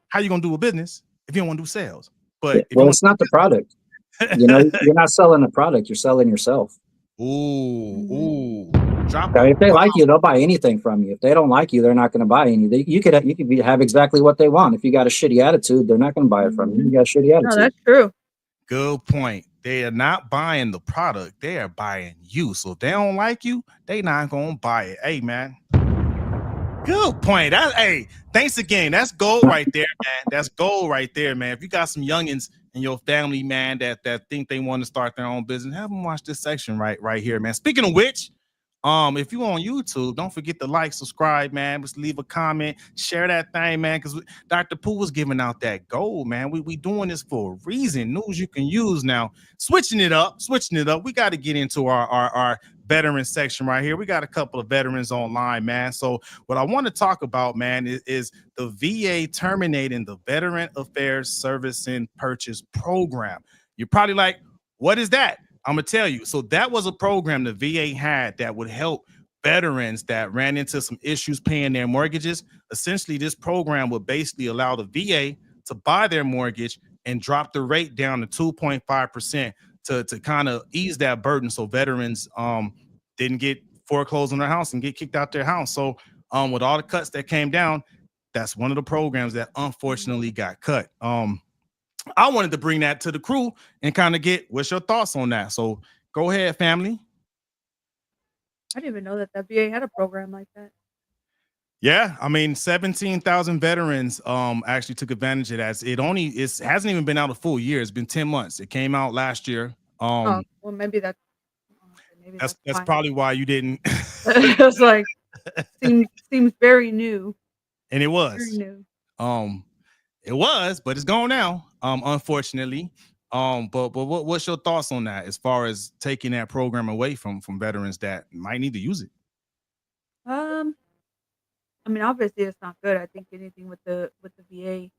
how you gonna do a business if you don't want to do sales? But well, it's not the product. You know, you're not selling a product, you're selling yourself. Ooh. If they like you, they'll buy anything from you. If they don't like you, they're not going to buy anything. You could have exactly what they want. If you got a shitty attitude, they're not going to buy it from you. You got a shitty attitude. No, that's true. Good point. They are not buying the product. They are buying you. So if they don't like you, they not going to buy it. Hey, man. Good point. Hey, thanks again. That's gold right there, man. That's gold right there, man. If you got some youngins in your family, man, that think they want to start their own business, have them watch this section right here, man. Speaking of which, if you on YouTube, don't forget to like, subscribe, man. Just leave a comment, share that thing, man. Because Dr. Pooh was giving out that gold, man. We doing this for a reason. News you can use now. Switching it up. We got to get into our veteran section right here. We got a couple of veterans online, man. So what I want to talk about, man, is the VA terminating the Veteran Affairs Service and Purchase Program. You're probably like, what is that? I'm going to tell you. So that was a program the VA had that would help veterans that ran into some issues paying their mortgages. Essentially, this program would basically allow the VA to buy their mortgage and drop the rate down to 2.5% to kind of ease that burden, so veterans didn't get foreclosed on their house and get kicked out their house. So with all the cuts that came down, that's one of the programs that unfortunately got cut. I wanted to bring that to the crew and kind of get what's your thoughts on that. So go ahead, family. I didn't even know that the VA had a program like that. Yeah, I mean, 17,000 veterans actually took advantage of that. It hasn't even been out a full year. It's been 10 months. It came out last year. Oh, well, maybe That's that's that's fine. probably why you didn't. It was like seems very new. And it Very was. new. Um, it was, but it's gone now. Unfortunately. But what's your thoughts on that as far as taking that program away from veterans that might need to use it? Um, I mean, obviously it's not good. I think anything with the VA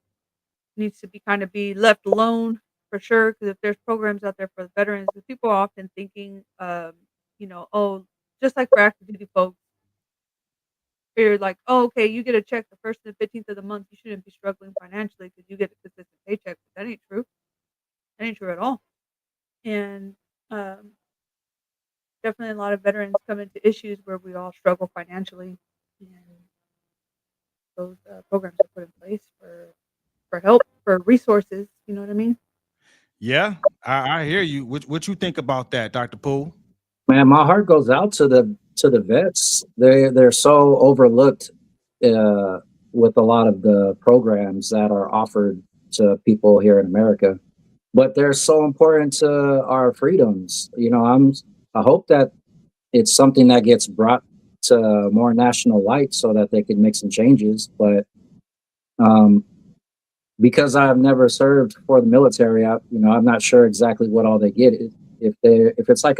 needs to be left alone for sure. Because if there's programs out there for the veterans, the people are often thinking, oh, just like for active duty folks, you're like, oh, okay, you get a check the first and the 15th of the month. You shouldn't be struggling financially because you get a consistent paycheck. But that ain't true. That ain't true at all. And um, definitely a lot of veterans come into issues where we all struggle financially, and those programs are put in place for help, for resources. You know what I mean? Yeah, I hear you. What you think about that, Dr. Poole? Man, my heart goes out to the vets. They're so overlooked uh, with a lot of the programs that are offered to people here in America, but they're so important to our freedoms. You know, I hope that it's something that gets brought to more national light so that they can make some changes. But um, because I've never served for the military, I'm not sure exactly what all they get. If it's like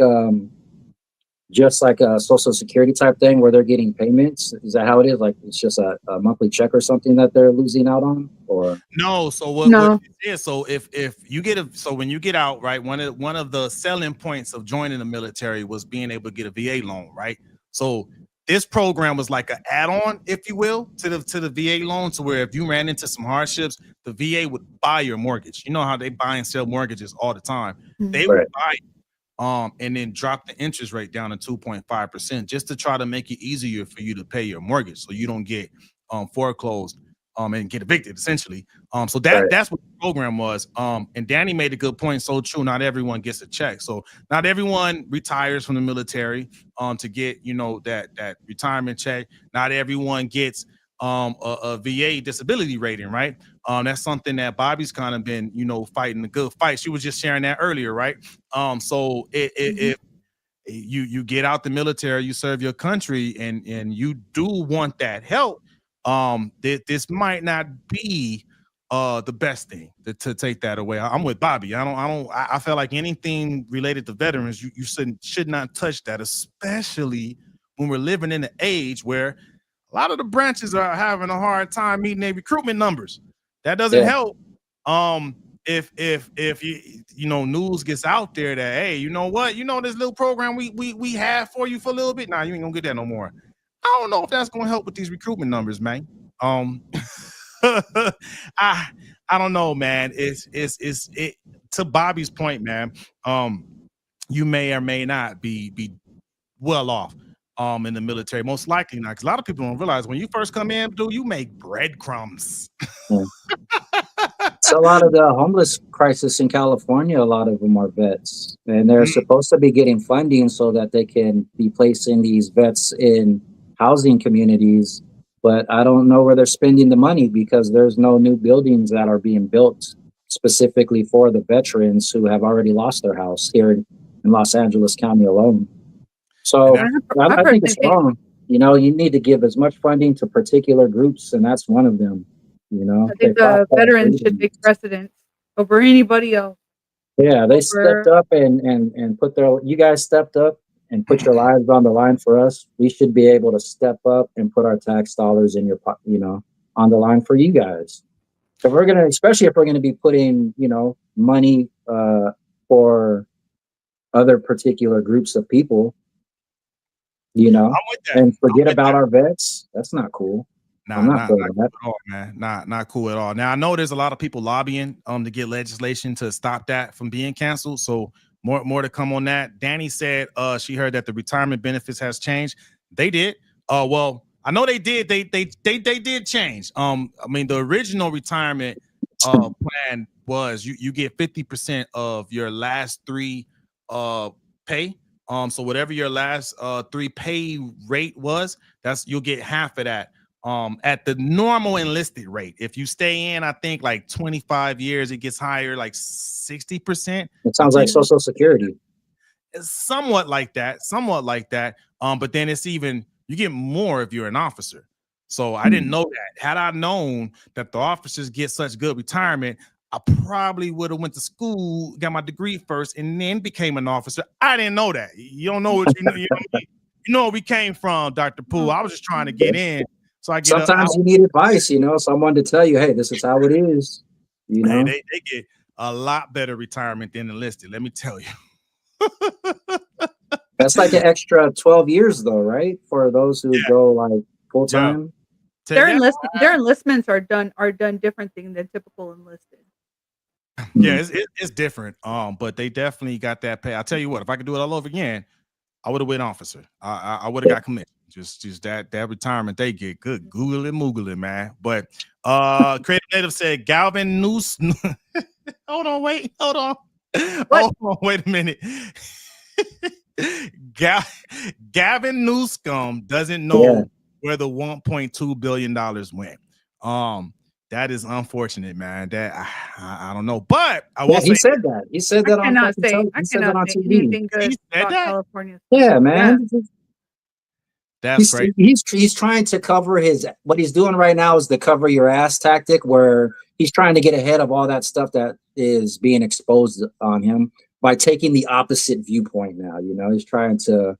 just like a social security type thing where they're getting payments, is that how it is? Like it's just a monthly check or something that they're losing out on, or No, so what No. it is, so if you get when you get out, right, one of the selling points of joining the military was being able to get a VA loan, right? So this program was like an add-on, if you will, to the VA loan, to where if you ran into some hardships, the VA would buy your mortgage. You know how they buy and sell mortgages all the time. They Mhm. would right, buy and then drop the interest rate down to 2.5% just to try to make it easier for you to pay your mortgage so you don't get foreclosed and get evicted essentially. So right, that's what the program was. And Danny made a good point. So true. Not everyone gets a check. So not everyone retires from the military to get, that retirement check. Not everyone gets a VA disability rating, right? That's something that Bobby's kind of been, fighting the good fight. She was just sharing that earlier, right? So Mhm. if you get out the military, you serve your country, and you do want that help, this might not be the best thing to take that away. I'm with Bobby. I feel like anything related to veterans, you should not touch that, especially when we're living in an age where a lot of the branches are having a hard time meeting their recruitment numbers. That doesn't yeah, help. Um, if news gets out there that, hey, you know what, this little program we have for you for a little bit, nah, you ain't gonna get that no more. I don't know if that's gonna help with these recruitment numbers, man. I I don't know, man. It to Bobby's point, man. Um, you may or may not be well off in the military. Most likely not, because a lot of people don't realize when you first come in, dude, you make breadcrumbs. yeah. So a lot of the homeless crisis in California, a lot of them are vets, and they're Mm, supposed to be getting funding so that they can be placing these vets in housing communities. But I don't know where they're spending the money because there's no new buildings that are being built specifically for the veterans who have already lost their house here in Los Angeles County alone. and So that I I think personally it's think wrong. You know, you need to give as much funding to particular groups, and that's one of them. You know, I they think fought the for our veterans should freedoms. take precedence over anybody else. Yeah, they stepped Over up and put their. You guys stepped up and put your lives on the line for us. We should be able to step up and put our tax dollars in on the line for you guys. If we're gonna, especially if we're gonna be putting, money for other particular groups of people, you know, I'm with that. and I'm forget with about that. our vets. That's not cool. I'm Nah, not not for not that. cool at all, man. Not cool at all. Now I know there's a lot of people lobbying to get legislation to stop that from being canceled. So more to come on that. Danny said she heard that the retirement benefits has changed. They did. Well, I know they did. They did change. I mean the original retirement plan was you get 50% of your last three pay. So whatever your last three pay rate was, that's you'll get half of that at the normal enlisted rate. If you stay in, I think like 25 years, it gets higher, like 60%. It sounds like Social Security. It's somewhat like that, but then it's even, you get more if you're an officer. So I didn't know that. Had I known that the officers get such good retirement, I probably would have went to school, got my degree first, and then became an officer. I didn't know that. You don't know what you know. You know where we came from, Dr. Poole. I was just trying to get in. So I get sometimes you need advice, you know, someone to tell you, hey, this is how it is. You know, they get a lot better retirement than enlisted. Let me tell you. That's like an extra 12 years, though, right? For those who go like full time. Their enlistments are done different thing than typical enlisted. Yeah, it's different. But they definitely got that pay. I'll tell you what, if I could do it all over again, I would have went officer. I would have got commissioned. Just that retirement they get. Good. Google it, Moogle it, man. But Creative Native said Galvin Noose. Hold on, wait a minute. Gavin Newscomb doesn't know where the $1.2 billion went. That is unfortunate, man. That I don't know, but I will say he said that. He said that on TV. Anything good about California. Yeah, man. Yeah. That's great. He's trying to cover what he's doing right now is the cover your ass tactic, where he's trying to get ahead of all that stuff that is being exposed on him by taking the opposite viewpoint now. You know, he's trying to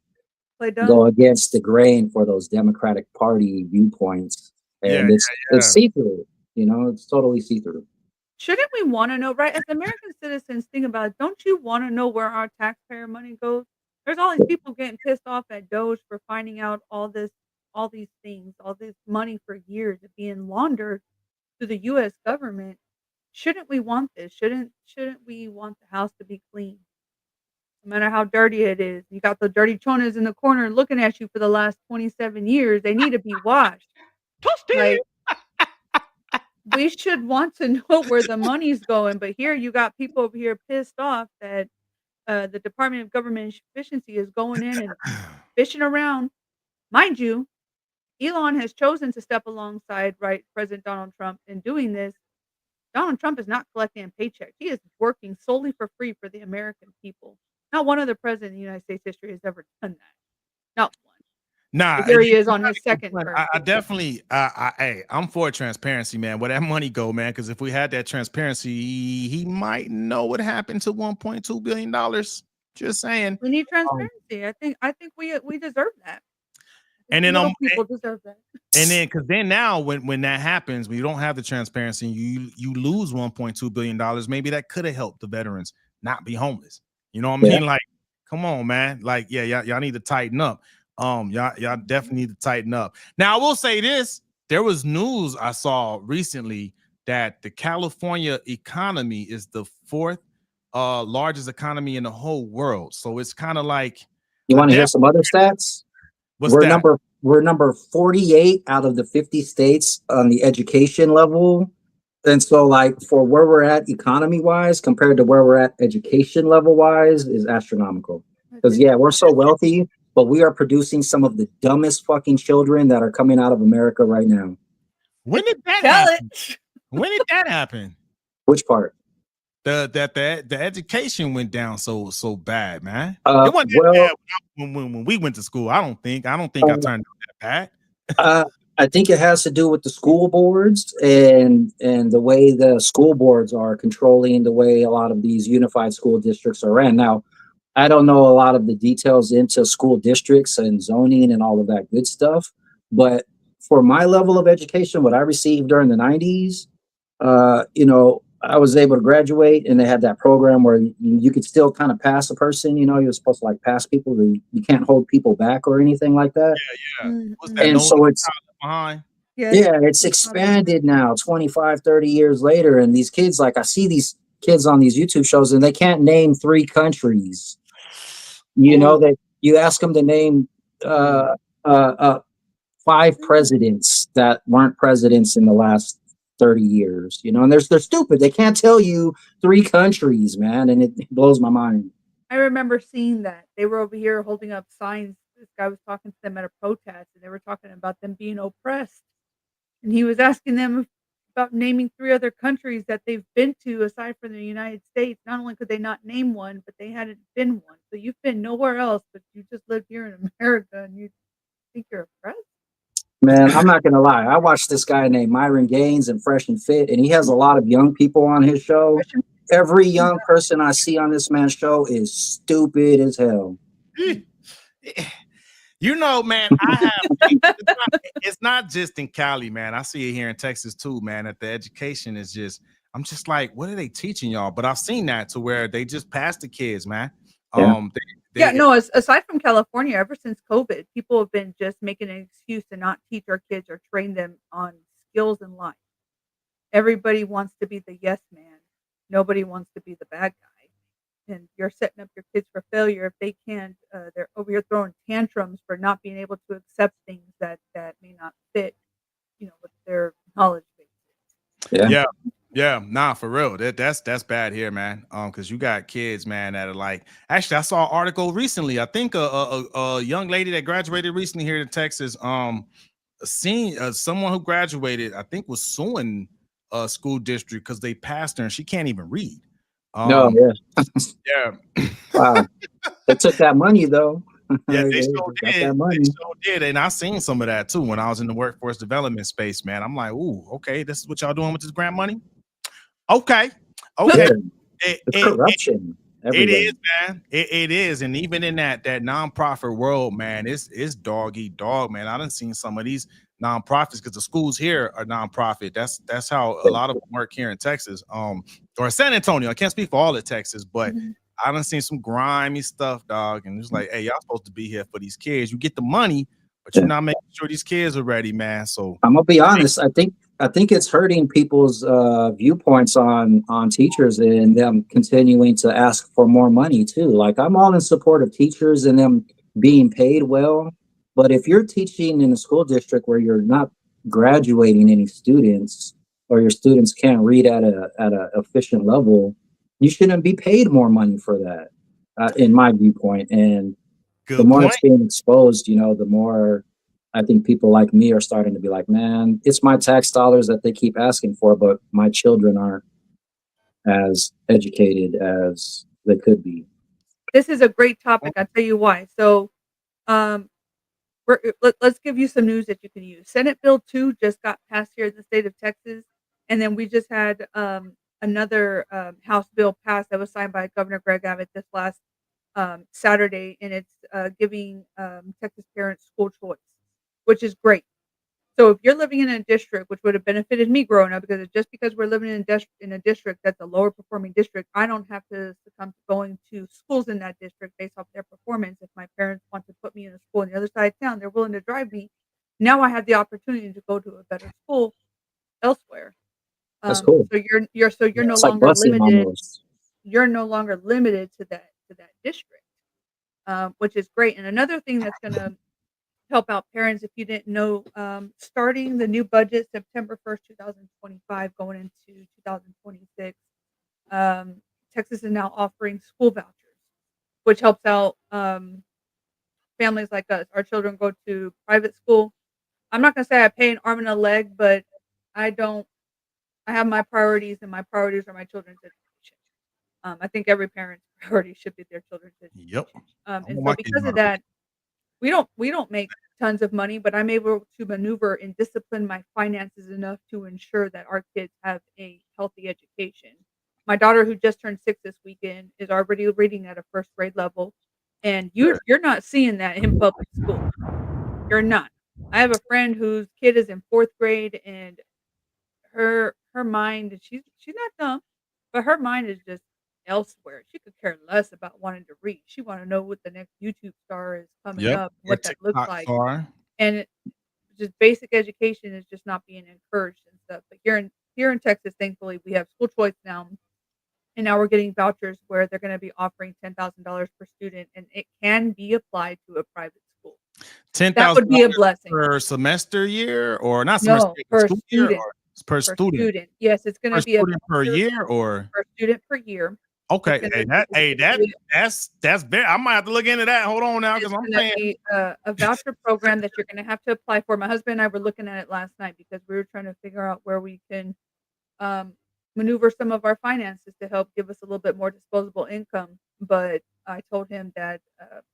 go against the grain for those Democratic Party viewpoints. And it's see-through, you know, it's totally see-through. Shouldn't we want to know, right? As American citizens, think about it. Don't you want to know where our taxpayer money goes? There's all these people getting pissed off at Doge for finding out all these things, all this money for years of being laundered to the U.S. government. Shouldn't we want this? Shouldn't we want the house to be clean? No matter how dirty it is. You got the dirty chonas in the corner looking at you for the last 27 years. They need to be washed. Like, we should want to know where the money's going. But here you got people over here pissed off that the Department of Government Efficiency is going in and fishing around. Mind you, Elon has chosen to step alongside President Donald Trump in doing this. Donald Trump is not collecting a paycheck. He is working solely for free for the American people. Not one other president in the United States history has ever done that. Not one. Nah, here he is on his second term. I definitely, I'm for transparency, man. Where that money go, man? Because if we had that transparency, he might know what happened to $1.2 billion. Just saying. We need transparency. I think we deserve that. And then people deserve that. And then, because then now, when that happens, when you don't have the transparency, you lose $1.2 billion. Maybe that could have helped the veterans not be homeless. You know what I mean? Like, come on, man. Like, y'all need to tighten up. Y'all definitely need to tighten up. Now, I will say this: there was news I saw recently that the California economy is the fourth largest economy in the whole world. So it's kind of like, you want to hear some other stats? We're number 48 out of the 50 states on the education level. And so, like, for where we're at economy wise compared to where we're at education level wise is astronomical. Because we're so wealthy, but we are producing some of the dumbest fucking children that are coming out of America right now. When did that happen? When did that happen? Which part? The education went down so bad, man. It wasn't that bad when we went to school. I don't think I turned out that bad. I think it has to do with the school boards and the way the school boards are controlling the way a lot of these unified school districts are ran. Now, I don't know a lot of the details into school districts and zoning and all of that good stuff, but for my level of education, what I received during the 90s, I was able to graduate, and they had that program where you could still kind of pass a person. You know, you're supposed to like pass people. You can't hold people back or anything like that. Yeah. And so it's behind. Yeah, it's expanded now 25, 30 years later. And these kids, like I see these kids on these YouTube shows, and they can't name 3 countries. You know, that you ask them to name 5 presidents that weren't presidents in the last 30 years, you know, and they're stupid. They can't tell you 3 countries, man, and it blows my mind. I remember seeing that. They were over here holding up signs. This guy was talking to them at a protest, and they were talking about them being oppressed. and he was asking them about naming 3 other countries that they've been to aside from the United States. Not only could they not name one, but they hadn't been one. So you've been nowhere else, but you just live here in America, and you think you're oppressed? Man, I'm not gonna lie. I watched this guy named Myron Gaines and Fresh and Fit, and he has a lot of young people on his show. Every young person I see on this man's show is stupid as hell. You know, man, it's not just in Cali, man. I see it here in Texas too, man, that the education is just, I'm just like, what are they teaching y'all? But I've seen that to where they just pass the kids, man. Yeah. No, aside from California, ever since COVID, people have been just making an excuse to not teach our kids or train them on skills in life. Everybody wants to be the yes man. Nobody wants to be the bad guy. And you're setting up your kids for failure if they can't. They're over here throwing tantrums for not being able to accept things that may not fit, with their knowledge base. Yeah, nah, for real. That's bad here, man. Because you got kids, man, that are like. Actually, I saw an article recently. I think a young lady that graduated recently here in Texas, someone who graduated, I think, was suing a school district because they passed her and she can't even read. Yeah. Wow. They took that money though. Yeah, they sure did. They sure did. And I seen some of that too when I was in the workforce development space, man. I'm like, ooh, okay, this is what y'all doing with this grant money? Okay. It's corruption. It is, man. It is. And even in that nonprofit world, man, it's dog eat dog, man. I done seen some of these nonprofits because the schools here are nonprofit. That's how a lot of them work here in Texas, or San Antonio. I can't speak for all of Texas, but I done seen some grimy stuff, dog. And it's like, hey, y'all supposed to be here for these kids. You get the money, but you're not making sure these kids are ready, man. So I'm gonna be honest. I think it's hurting people's viewpoints on teachers and them continuing to ask for more money too. Like, I'm all in support of teachers and them being paid well, but if you're teaching in a school district where you're not graduating any students, or your students can't read at a efficient level, you shouldn't be paid more money for that, in my viewpoint. And the more it's being exposed, the more I think people like me are starting to be like, man, it's my tax dollars that they keep asking for, but my children aren't as educated as they could be. This is a great topic. I'll tell you why. So let's give you some news that you can use. Senate Bill 2 just got passed here in the state of Texas. And then we just had another House bill passed that was signed by Governor Greg Abbott this last Saturday. And it's giving Texas parents school choice, which is great. So if you're living in a district, which would have benefited me growing up, because just because we're living in a district that's a lower performing district, I don't have to succumb to going to schools in that district based off their performance. If my parents want to put me in a school on the other side of town, they're willing to drive me. Now I have the opportunity to go to a better school elsewhere. That's cool. So you're no longer limited. Almost. You're no longer limited to that district, which is great. And another thing that's going to help out parents, if you didn't know, starting the new budget September 1st, 2025, going into 2026, Texas is now offering school vouchers, which helps out families like us. Our children go to private school. I'm not going to say I pay an arm and a leg, but I have my priorities, and my priorities are my children's education. I think every parent's priority should be their children's education. Yep. And so because of that, we don't make tons of money, but I'm able to maneuver and discipline my finances enough to ensure that our kids have a healthy education. My daughter, who just turned 6 this weekend, is already reading at a first grade level, and you're not seeing that in public school. You're not. I have a friend whose kid is in 4th grade, and her mind, she's not dumb, but her mind is just elsewhere. She could care less about wanting to read. She want to know what the next YouTube star is coming up, what that looks like. And just basic education is just not being encouraged and stuff. But here in Texas, thankfully, we have school choice now. And now we're getting vouchers where they're going to be offering $10,000 per student, and it can be applied to a private school. $10,000 that would be a blessing per semester year, or not semester? No, per student. Per student. Yes, it's going to be per year, or per student per year. Okay, that's very. I might have to look into that. Hold on now, because I'm paying. Be a voucher program that you're going to have to apply for. My husband and I were looking at it last night because we were trying to figure out where we can maneuver some of our finances to help give us a little bit more disposable income. But I told him that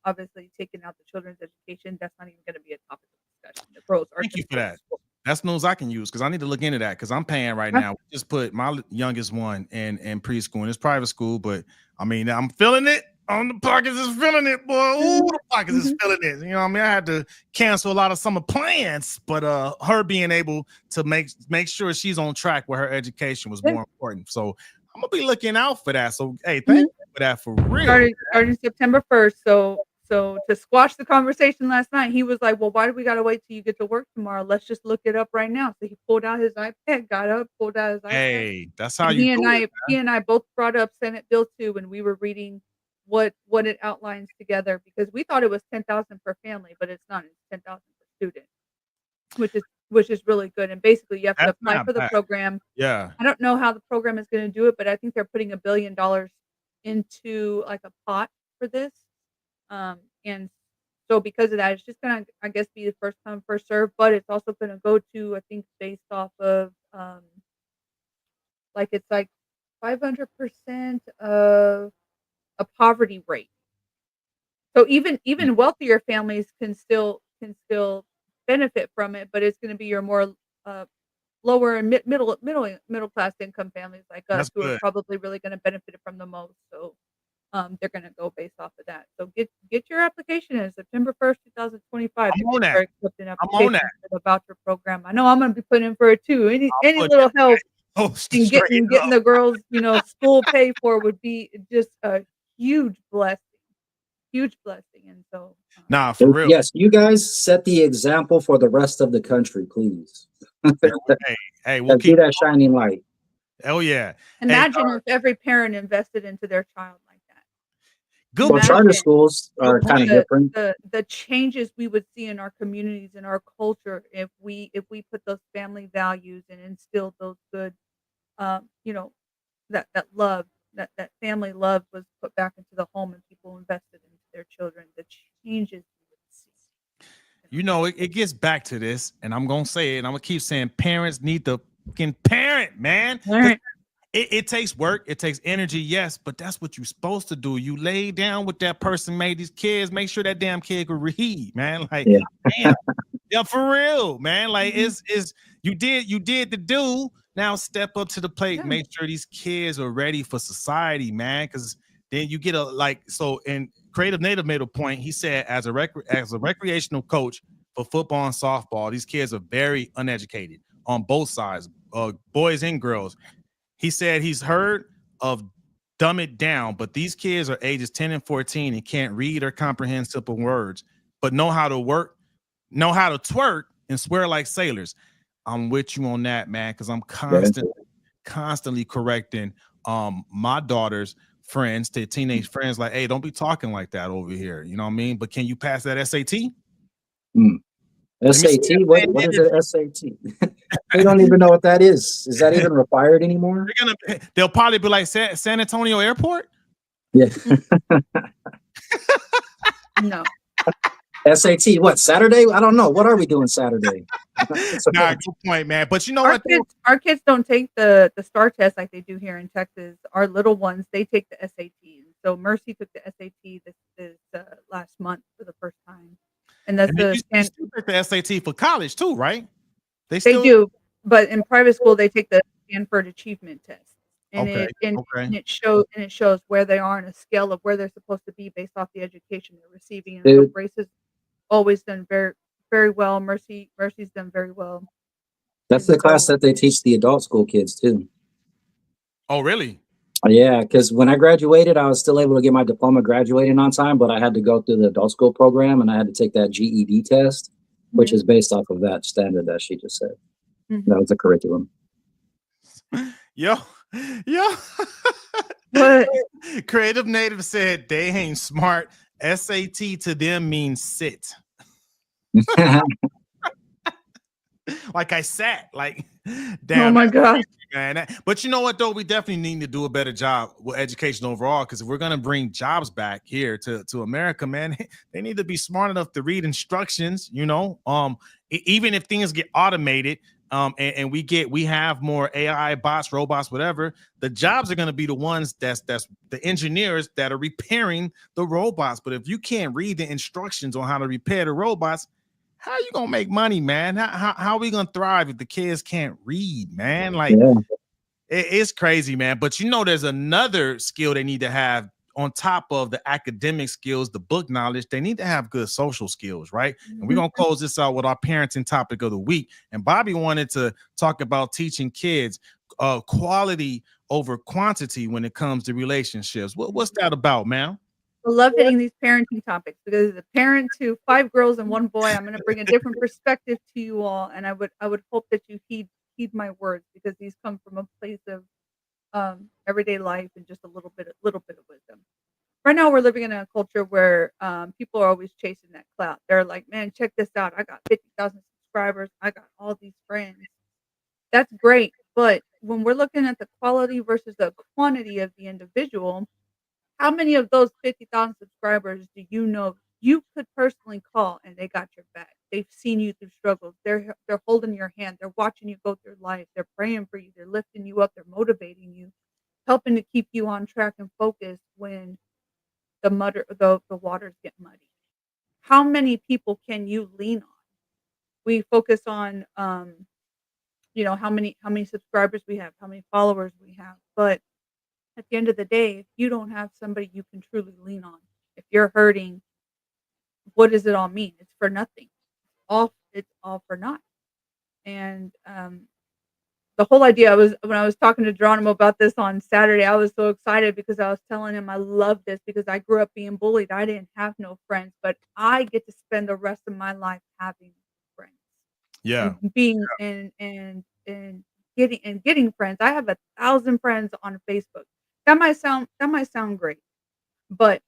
obviously taking out the children's education, that's not even going to be a topic of discussion. The pros are. Thank you for that. That's news I can use because I need to look into that because I'm paying right now. We just put my youngest one in preschool and it's private school, but I mean, I'm feeling it. On the pockets is feeling it, boy. Ooh, the pockets is feeling it. You know what I mean? I had to cancel a lot of summer plans, but her being able to make sure she's on track with her education was more important. So I'm gonna be looking out for that. So hey, thank you for that for real. Starting September 1st. So to squash the conversation last night, he was like, well, why do we got to wait till you get to work tomorrow? Let's just look it up right now. So he pulled out his iPad, got up, pulled out his iPad. Hey, that's how he and I both brought up Senate Bill 2 when we were reading what it outlines together because we thought it was 10,000 per family, but it's not. It's 10,000 per student, which is really good. And basically, you have to apply for the program. Yeah. I don't know how the program is going to do it, but I think they're putting $1 billion into like a pot for this. And so because of that, it's just gonna, I guess, be the first come, first serve, but it's also gonna go to, I think, based off of it's like 500% of a poverty rate. So even wealthier families can still benefit from it, but it's gonna be your more lower and middle class income families like us who are probably really gonna benefit from the most. So they're going to go based off of that. So get your application in September 1st, 2025. I'm on that. For the voucher program. I know I'm going to be putting in for it too. Any little help in getting the girls, school paid for would be just a huge blessing. Huge blessing. And so for real. Yes, you guys set the example for the rest of the country, please. Hey, we'll keep that shining light. Oh yeah. Imagine if every parent invested into their child like that. Well, charter schools are kind of different. The changes we would see in our communities and our culture if we put those family values and instilled those good, that love, that family love was put back into the home and people invested into their children. The changes we would see. It gets back to this, and I'm gonna say it. And I'm gonna keep saying parents need to fucking parent, man. It takes work, it takes energy, yes, but that's what you're supposed to do. You lay down with that person, made these kids, make sure that damn kid could read, man. Like, damn, yeah, for real, man. Like, is you did the do. Now step up to the plate, make sure these kids are ready for society, man. Because then you get in Creative Native made a point. He said, as a recreational coach for football and softball, these kids are very uneducated on both sides, boys and girls. He said he's heard of dumb it down, but these kids are ages 10 and 14 and can't read or comprehend simple words, but know how to twerk and swear like sailors. I'm with you on that, man, because I'm constantly correcting my daughter's friends, to teenage friends, like, hey, don't be talking like that over here. You know what I mean? But can you pass that SAT? SAT? What is the SAT? They don't even know what that is. Is that even required anymore? They'll probably be like San Antonio Airport. Yeah. No. SAT, what, Saturday? I don't know. What are we doing Saturday? Good point, man. But you know what? Our kids don't take the STAR test like they do here in Texas. Our little ones, they take the SAT. So Mercy took the SAT this last month for the first time. And that's you still take the SAT for college too, right? They do, but in private school they take the Stanford Achievement Test, and it shows where they are on a scale of where they're supposed to be based off the education they're receiving. And so Grace has always done very, very well. Mercy's done very well. That's the class that they teach the adult school kids too. Oh, really? Yeah, because when I graduated, I was still able to get my diploma graduating on time, but I had to go through the adult school program and I had to take that GED test, which is based off of that standard that she just said. That was the curriculum. Yo. What? Creative Native said they ain't smart. SAT to them means sit. like I sat, like, Oh damn, my that's gosh. crazy, man. But you know what, though? We definitely need to do a better job with education overall, because if we're gonna bring jobs back here to America, man, they need to be smart enough to read instructions. Even if things get automated, and we have more AI bots, robots, whatever, the jobs are gonna be the ones that's the engineers that are repairing the robots. But if you can't read the instructions on how to repair the robots, how you gonna make money, man? How are we gonna thrive if the kids can't read, man? Like, Yeah. it's crazy, man. But there's another skill they need to have on top of the academic skills, the book knowledge. They need to have good social skills, right? And we're gonna close this out with our parenting topic of the week. And Bobby wanted to talk about teaching kids quality over quantity when it comes to relationships. What's that about, man? I love hitting these parenting topics because as a parent to 5 girls and 1 boy, I'm gonna bring a different perspective to you all, and I would hope that you heed my words because these come from a place of everyday life and just a little bit of wisdom. Right now, we're living in a culture where people are always chasing that clout. They're like, "Man, check this out! I got 50,000 subscribers. I got all these friends." That's great, but when we're looking at the quality versus the quantity of the individual, how many of those 50,000 subscribers do you know you could personally call and they got your back? They've seen you through struggles. They're holding your hand. They're watching you go through life. They're praying for you. They're lifting you up. They're motivating you, helping to keep you on track and focused when the waters get muddy. How many people can you lean on? We focus on how many subscribers we have, how many followers we have, but at the end of the day, if you don't have somebody you can truly lean on, if you're hurting, what does it all mean? It's for nothing. It's all for naught. And the whole idea when I was talking to Geronimo about this on Saturday, I was so excited because I was telling him I love this because I grew up being bullied. I didn't have no friends, but I get to spend the rest of my life having friends Yeah. and being and getting friends. I have 1,000 friends on Facebook. That might sound great, but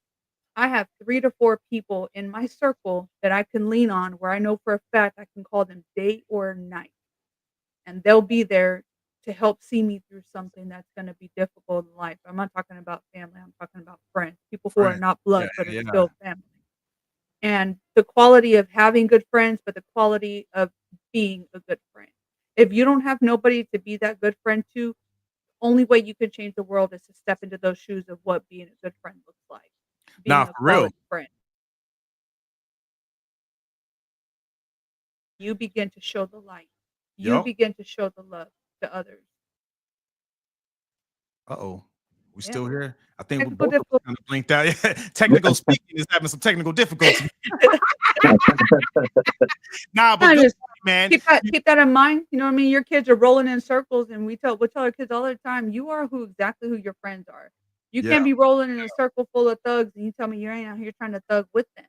I have 3 to 4 people in my circle that I can lean on where I know for a fact I can call them day or night, and they'll be there to help see me through something that's gonna be difficult in life. I'm not talking about family, I'm talking about friends, people who are Friends. not Yeah, blood but are yeah. still family. And the quality of having good friends, but the quality of being a good friend. If you don't have nobody to be that good friend to, only way you could change the world is to step into those shoes of what being a good friend looks like, Nah, being a for real. quality friend. You begin to show the light. You Yup. begin to show the love to others. Uh-oh. We Yeah. still here? I think we Technical both of us difficulty. kind of blinked out. Technical speaking is having some technical difficulty. Nah, but I good, just man. keep that in mind. You know what I mean? Your kids are rolling in circles, and we tell our kids all the time, you are exactly who your friends are. You Yeah, can't be rolling in a circle full of thugs, and you tell me you ain't out here trying to thug with them.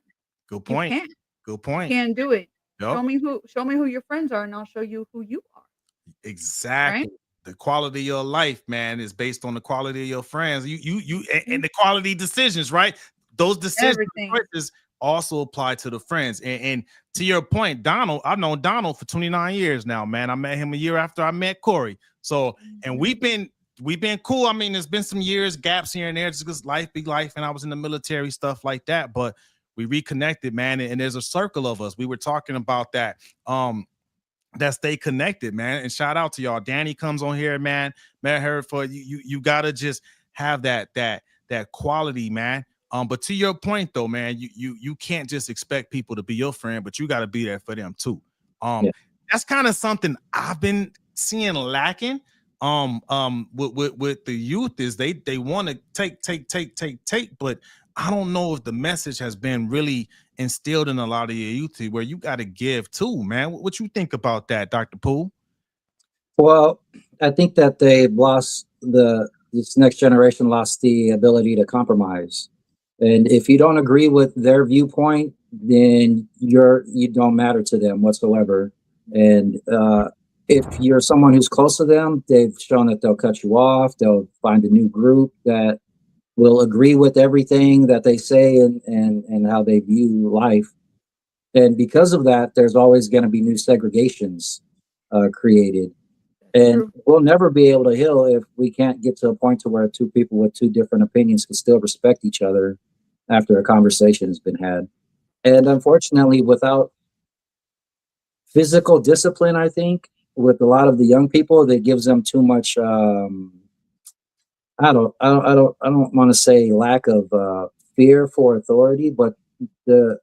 good You point. can't. Good You point. can't do it. Show Yup. me who your friends are, and I'll show you who you are. Right? Exactly. The quality of your life, man, is based on the quality of your friends. And Mhm. the quality decisions, right? Those decisions, Everything. choices also apply to the friends. And to your point, Donald, I've known Donald for 29 years now, man. I met him a year after I met Corey. So, and Mhm. we've been cool. I mean, there's been some years, gaps here and there, just because life be life, and I was in the military, stuff like that. But we reconnected, man, and there's a circle of us. We were talking about that. That stay connected, man. And shout out to y'all. Danny comes on here, man. Met her for you gotta just have that quality, man. But to your point though, man, you can't just expect people to be your friend, but you gotta be there for them too. Um, Yeah. that's kind of something I've been seeing lacking. With the youth is they want to take, but I don't know if the message has been really instilled in a lot of your youth where you got to give too, man. What you think about that, Dr. Poole? Well, I think that they lost this next generation lost the ability to compromise. And if you don't agree with their viewpoint, then you don't matter to them whatsoever. And if you're someone who's close to them, they've shown that they'll cut you off. They'll find a new group that will agree with everything that they say and how they view life. And because of that, there's always going to be new segregations. created. And we'll never be able to heal if we can't get to a point to where two people with two different opinions can still respect each other after a conversation has been had. And unfortunately, without physical discipline, I think with a lot of the young people, that gives them too much. I don't want to say lack of fear for authority, but the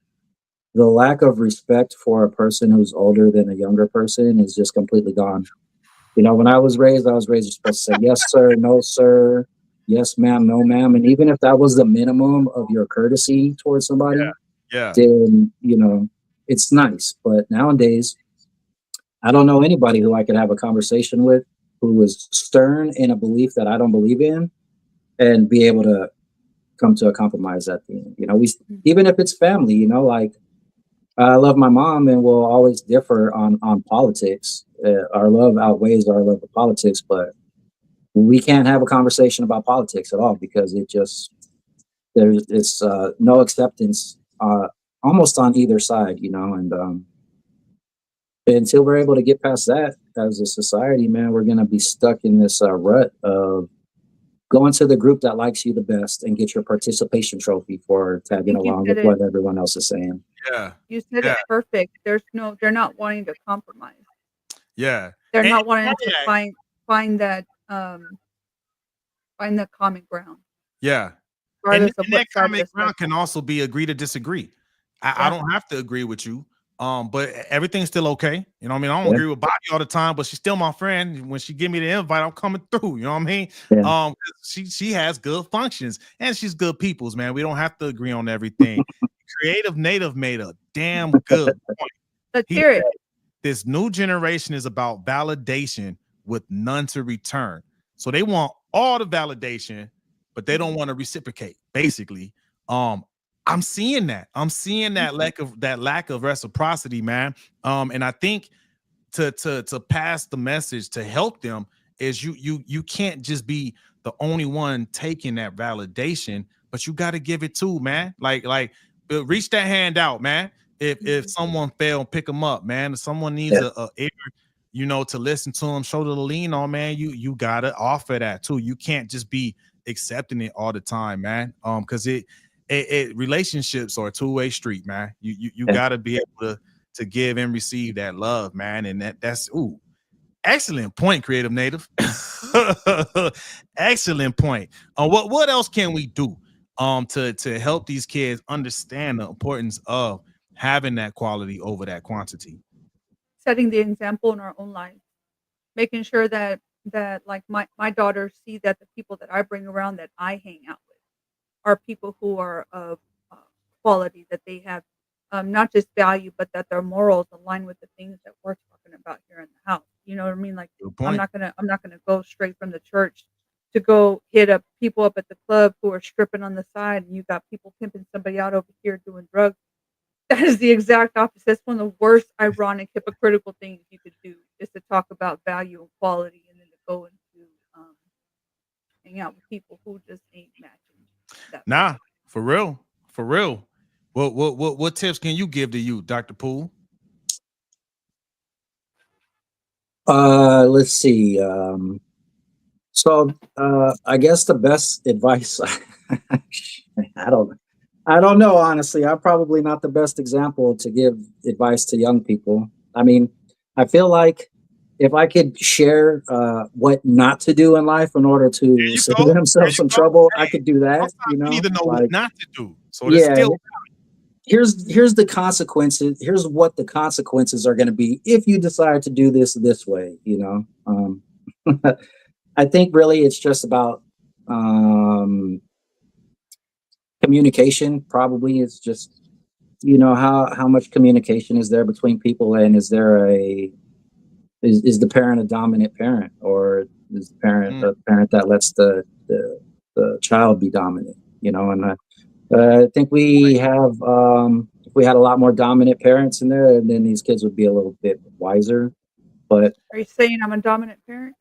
the lack of respect for a person who's older than a younger person is just completely gone. You know, when I was raised, you're supposed to say yes, sir, no, sir, yes, ma'am, no, ma'am. And even if that was the minimum of your courtesy towards somebody, Yeah. then, you know, it's nice. But nowadays, I don't know anybody who I could have a conversation with who is stern in a belief that I don't believe in and be able to come to a compromise at the end. You know, even if it's family, you know, like I love my mom and we'll always differ on politics. Our love outweighs our love of politics, but we can't have a conversation about politics at all because it's no acceptance almost on either side, you know, and until we're able to get past that as a society, man, we're going to be stuck in this rut of going to the group that likes you the best and get your participation trophy for tagging along with what everyone else is saying. Yeah. You said it perfect. They're not wanting to compromise. Yeah. They're not wanting to find that find the common ground. Yeah. And that common ground can also be agree to disagree. I don't have to agree with you. But everything's still okay. You know what I mean? I don't agree with Bobby all the time, but she's still my friend. When she give me the invite, I'm coming through. You know what I mean? Yeah. She has good functions and she's good peoples, man. We don't have to agree on everything. Creative Native made a damn good point. Let's hear it. This new generation is about validation with none to return. So they want all the validation, but they don't want to reciprocate, basically. I'm seeing that. I'm seeing that lack of reciprocity, man. And I think to pass the message to help them is you can't just be the only one taking that validation, but you got to give it too, man. Like reach that hand out, man. If someone failed, pick them up, man. If someone needs a ear, you know, to listen to them, shoulder to lean on, man. You gotta offer that too. You can't just be accepting it all the time, man. Because relationships are a two-way street, man. You got to be able to give and receive that love, man. And that's excellent point, Creative Native. Excellent point. What else can we do to help these kids understand the importance of having that quality over that quantity? Setting the example in our own lives, making sure that like my daughters see that the people that I bring around, that I hang out with, are people who are of quality, that they have not just value, but that their morals align with the things that we're talking about here in the house. You know what I mean? Like I'm not gonna go straight from the church to go hit up people up at the club who are stripping on the side, and you got people pimping somebody out over here doing drugs. That is the exact opposite. That's one of the worst, ironic, hypocritical things you could do, is to talk about value and quality, and then to go into hang out with people who just ain't matching. Nah, for real. What tips can you give to you, Dr. Poole? Let's see. So I guess the best advice I don't know, honestly. I'm probably not the best example to give advice to young people. I mean, I feel like if I could share what not to do in life in order to save themselves some trouble, I could do that. You know, need to know what not to do. So here's the consequences. Here's what the consequences are going to be if you decide to do this way. You know, I think really it's just about communication. Probably it's just, you know, how much communication is there between people, and is there is the parent a dominant parent, or is the parent a parent that lets the child be dominant? You know, and I think we have if we had a lot more dominant parents in there, then these kids would be a little bit wiser. But are you saying I'm a dominant parent?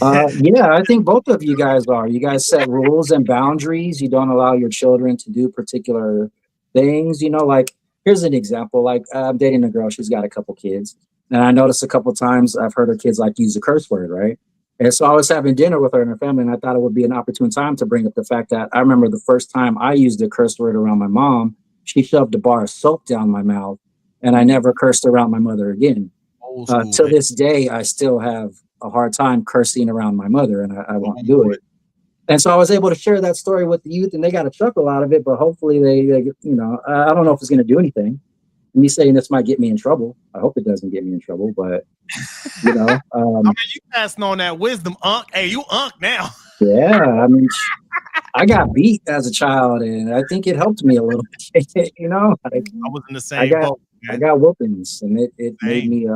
Yeah, I think both of you guys are. You guys set rules and boundaries. You don't allow your children to do particular things. You know, like here's an example. Like I'm dating a girl. She's got a couple kids. And I noticed a couple of times I've heard her kids like use the curse word, right? And so I was having dinner with her and her family, and I thought it would be an opportune time to bring up the fact that I remember the first time I used the curse word around my mom, she shoved a bar of soap down my mouth, and I never cursed around my mother again. Old school, To baby. this day, I still have a hard time cursing around my mother, and I won't Oh, do boy. it. And so I was able to share that story with the youth, and they got a chuckle out of it. But hopefully, I don't know if it's going to do anything. Me saying this might get me in trouble. I hope it doesn't get me in trouble, but I mean, you passing on that wisdom, Unc. Hey, you Unc now. yeah, I mean, I got beat as a child, and I think it helped me a little bit. Like, I was in the I same got boat, I man. got whoopings, and it made Same. me.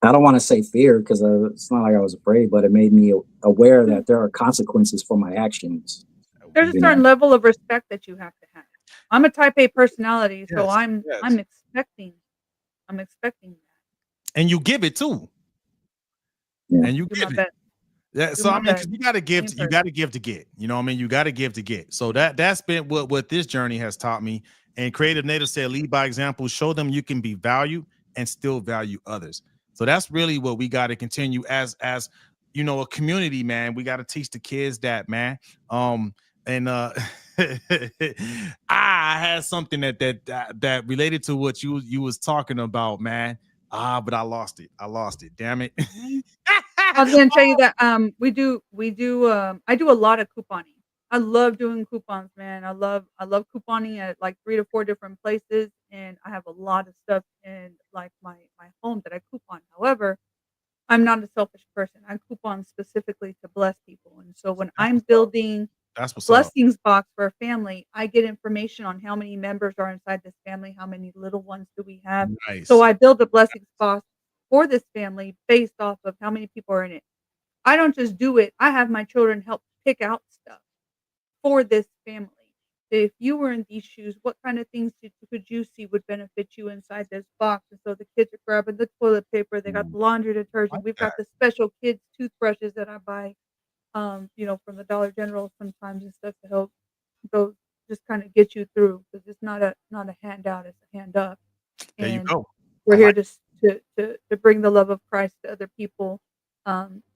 I don't want to say fear because it's not like I was afraid, but it made me aware that there are consequences for my actions. There's a You know, certain level of respect that you have to have. I'm a type A personality, so Yes, I'm yes. expecting that. And you give it too. Yeah. And you Do my give it. best. Yeah, Do so I my mean, best. because you got to give, Same you got to give to get. You know what I mean? You got to give to get. So that's been what this journey has taught me. And Creative Native said, lead by example, show them you can be valued and still value others. So that's really what we got to continue as a community, man. We got to teach the kids that, man. And I had something that related to what you was talking about, man. But I lost it. Damn it. I was gonna tell you that I do a lot of couponing. I love doing coupons, man. I love couponing at like 3 to 4 different places, and I have a lot of stuff in like my home that I coupon. However, I'm not a selfish person. I coupon specifically to bless people, and so when That's I'm what's up. building That's what's up. blessings box for a family, I get information on how many members are inside this family, how many little ones do we have. So Nice. I build a blessings box for this family based off of how many people are in it. I don't just do it. I have my children help pick out stuff for this family. If you were in these shoes, what kind of things could you see would benefit you inside this box? And so the kids are grabbing the toilet paper, they got the laundry Like detergent. We've that. got the special kids toothbrushes that I buy, from the Dollar General sometimes and stuff to help go just kind of get you through because it's not a handout, it's a hand up. There you And go. we're I here like to bring the love of Christ to other people,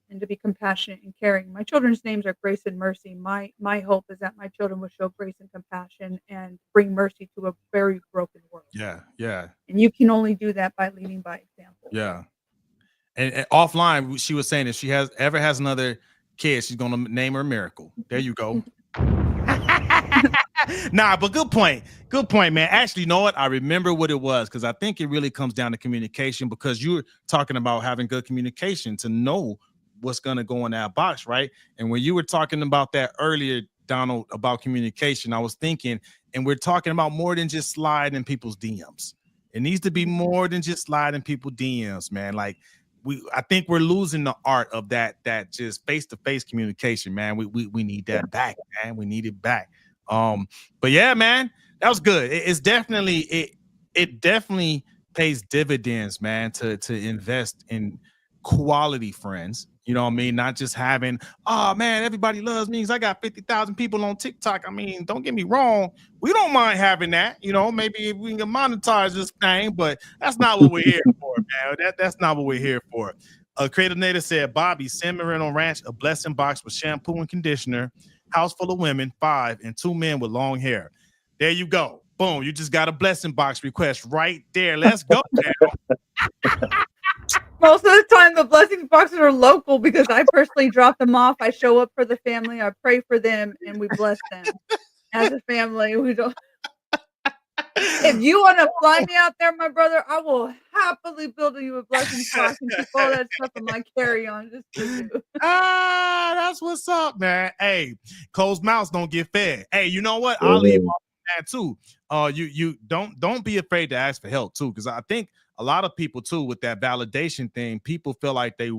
and to be compassionate and caring. My children's names are Grace and Mercy. My hope is that my children will show grace and compassion and bring mercy to a very broken world. Yeah, yeah, And you can only do that by leading by example. yeah. And offline, she was saying if she has another kid, she's gonna name her Miracle. There you go. Nah, but good point. Good point, man. Actually, you know what? I remember what it was because I think it really comes down to communication because you're talking about having good communication to know what's going to go in that box, right? And when you were talking about that earlier, Donald, about communication, I was thinking, and we're talking about more than just sliding in people's DMs. It needs to be more than just sliding people DMs, man. Like I think we're losing the art of that just face-to-face communication, man. We need that back, man. We need it back. But yeah, man, that was good. It definitely pays dividends, man, to invest in quality friends. You know what I mean? Not just having, oh man, everybody loves me because I got 50,000 people on TikTok. I mean, don't get me wrong. We don't mind having that. You know, maybe if we can monetize this thing, but that's not what we're here for, man. That's not what we're here for. Creative Native said, Bobby, San Marino Ranch, a blessing box with shampoo and conditioner, house full of women, 5, and 2 men with long hair. There you go. Boom. You just got a blessing box request right there. Let's go now. Most of the time, the blessings boxes are local because I personally drop them off. I show up for the family, I pray for them, and we bless them as a family. We don't. If you want to fly me out there, my brother, I will happily build you a blessings box and keep all that stuff in my carry-on just for you. That's what's up, man. Hey, closed mouths don't get fed. Hey, you know what? I'll leave off that too. You don't be afraid to ask for help too, because I think a lot of people too with that validation thing, people feel like they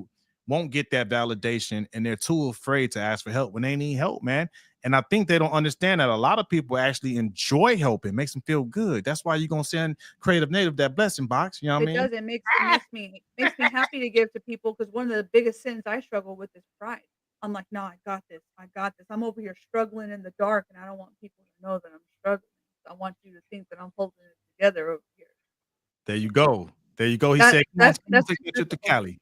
won't get that validation and they're too afraid to ask for help when they need help, man. And I think they don't understand that a lot of people actually enjoy helping, makes them feel good. That's why you're gonna send Creative Native that blessing box. You know what I It mean? does. It makes me happy to give to people because one of the biggest sins I struggle with is pride. I'm like, no, I got this. I got this. I'm over here struggling in the dark, and I don't want people to know that I'm struggling. I want you to think that I'm holding it together over here. There you go. There you go. He That- said, that's take your trip to Cali.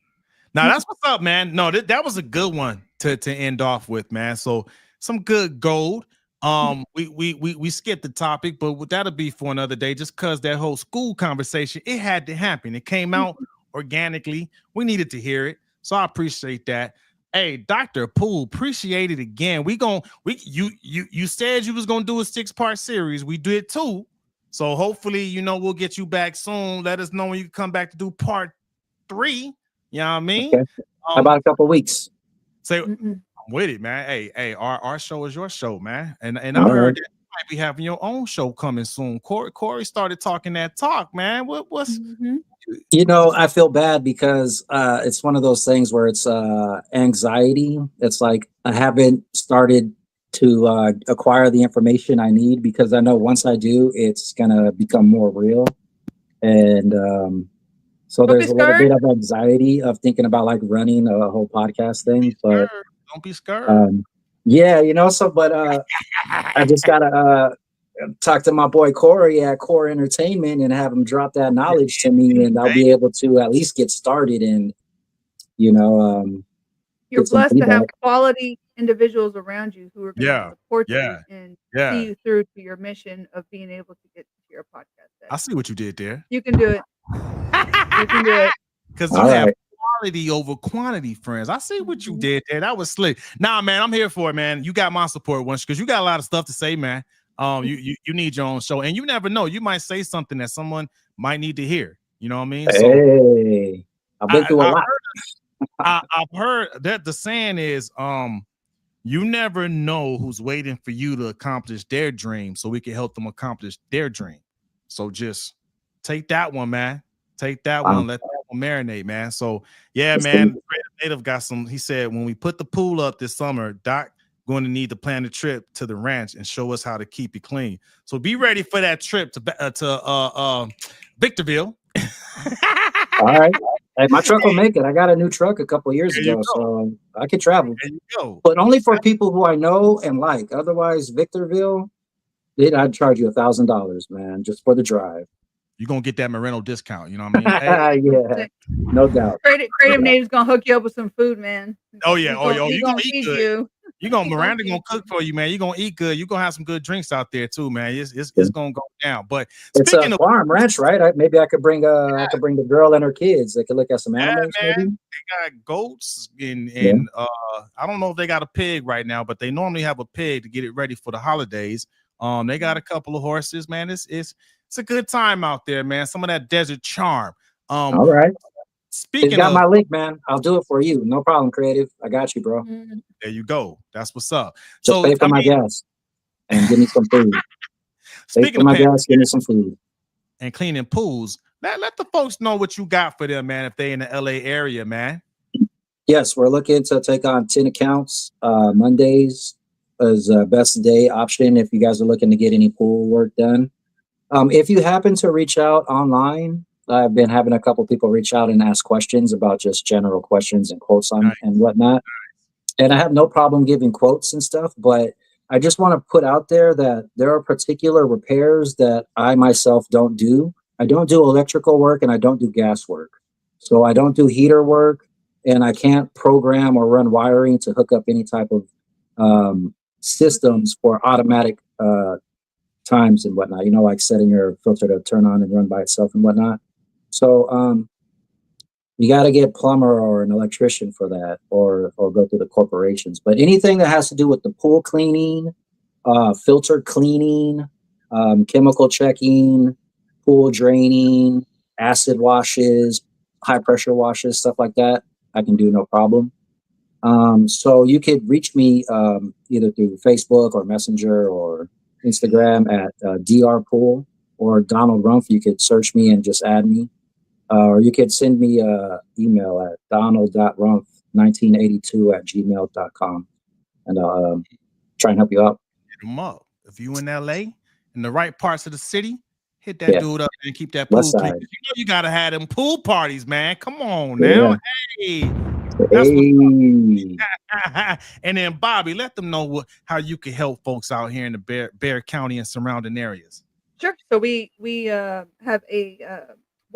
Now that's what's up, man. No, that was a good one to end off with, man. So some good gold. We skipped the topic, but that'll be for another day. Just cause that whole school conversation, it had to happen. It came out organically. We needed to hear it, so I appreciate that. Hey, Dr. Poole, appreciate it again. You said you was gonna do a 6-part series. We did 2. So hopefully, we'll get you back soon. Let us know when you come back to do part 3. You know what I mean? Okay. About a couple weeks. Say, I'm with it, man. Hey, our show is your show, man. And I All heard right. that you might be having your own show coming soon. Corey started talking that talk, man. What's I feel bad because it's one of those things where it's anxiety. It's like I haven't started to acquire the information I need, because I know once I do, it's gonna become more real. And so there's a little bit of anxiety of thinking about like running a whole podcast thing. But don't be scared. Yeah, but I just gotta talk to my boy Corey at Core Entertainment and have him drop that knowledge to me, and I'll be able to at least get started. And you're blessed to have quality individuals around you who are going to support you and see you through to your mission of being able to get to your podcast set. I see what you did there. You can do it. You can do it. Because you have quality over quantity, friends. I see what you did there. That was slick. Nah, man, I'm here for it, man. You got my support once, because you got a lot of stuff to say, man. You need your own show, and you never know. You might say something that someone might need to hear. You know what I mean? Hey, I've been through a lot. I've heard that the saying is, you never know who's waiting for you to accomplish their dream, so we can help them accomplish their dream. So just take that one, man. Take that one. Let that one marinate, man. So yeah, man. Native got some. He said when we put the pool up this summer, Doc going to need to plan a trip to the ranch and show us how to keep it clean. So be ready for that trip to Victorville. All right. Hey, my truck will make it. I got a new truck a couple of years ago, so I can travel. There you go. But only for people who I know and like. Otherwise, Victorville, I'd charge you $1,000, man, just for the drive. You're gonna get that Moreno discount, you know what I mean? Yeah, no doubt. Creative Native's gonna hook you up with some food, man. Oh yeah, you're gonna eat good. Miranda gonna cook for you, man. You're gonna eat good. You're gonna have some good drinks out there too, man. It's gonna go down. But it's a farm ranch, right? Maybe I could bring the girl and her kids. They could look at some animals. Man. Maybe they got goats and I don't know if they got a pig right now, but they normally have a pig to get it ready for the holidays. They got a couple of horses, man. It's a good time out there, man. Some of that desert charm. All right. Speaking you got my link, man. I'll do it for you. No problem, Creative. I got you, bro. There you go. That's what's up. Just pay for my gas and give me some food. Speaking of my gas, give me some food. And cleaning pools. Let the folks know what you got for them, man, if they in the LA area, man. Yes, we're looking to take on 10 accounts. Mondays is best day option if you guys are looking to get any pool work done. If you happen to reach out online, I've been having a couple people reach out and ask questions about just general questions and quotes on and whatnot. And I have no problem giving quotes and stuff, but I just want to put out there that there are particular repairs that I myself don't do. I don't do electrical work and I don't do gas work. So I don't do heater work, and I can't program or run wiring to hook up any type of systems for automatic times and whatnot, like setting your filter to turn on and run by itself and whatnot. So you got to get a plumber or an electrician for that, or go through the corporations. But anything that has to do with the pool cleaning, filter cleaning, chemical checking, pool draining, acid washes, high pressure washes, stuff like that, I can do no problem. So you could reach me either through Facebook or Messenger or Instagram at DR Pool, or Donald Rumpf. You could search me and just add me. Or you could send me an email at donald.rumpf1982@gmail.com, and I'll try and help you out. Hit them up. If you in LA, in the right parts of the city, hit that dude up and keep that pool clean. You gotta have them pool parties, man. Come on now. Hey. That's and then Bobby, let them know how you can help folks out here in the Bexar County and surrounding areas. Sure. So we have a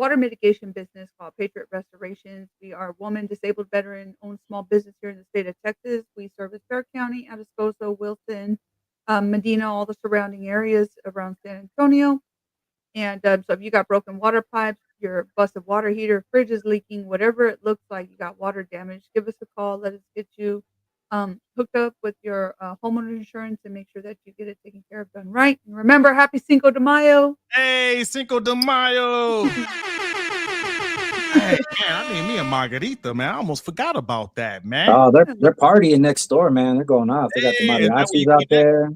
water mitigation business called Patriot Restorations. We are a woman disabled veteran-owned small business here in the state of Texas. We service Bexar County, Atascosa, Wilson, Medina, all the surrounding areas around San Antonio. And so if you got broken water pipes, your busted water heater, fridge is leaking, whatever it looks like, you got water damage, give us a call. Let us get you hooked up with your homeowner insurance and make sure that you get it taken care of, done right. And remember, happy Cinco de Mayo. Hey, Cinco de Mayo. Hey, man, I need me a margarita, man. I almost forgot about that, man. Oh, they're partying next door, man. They're going off. They got the mariachis out there.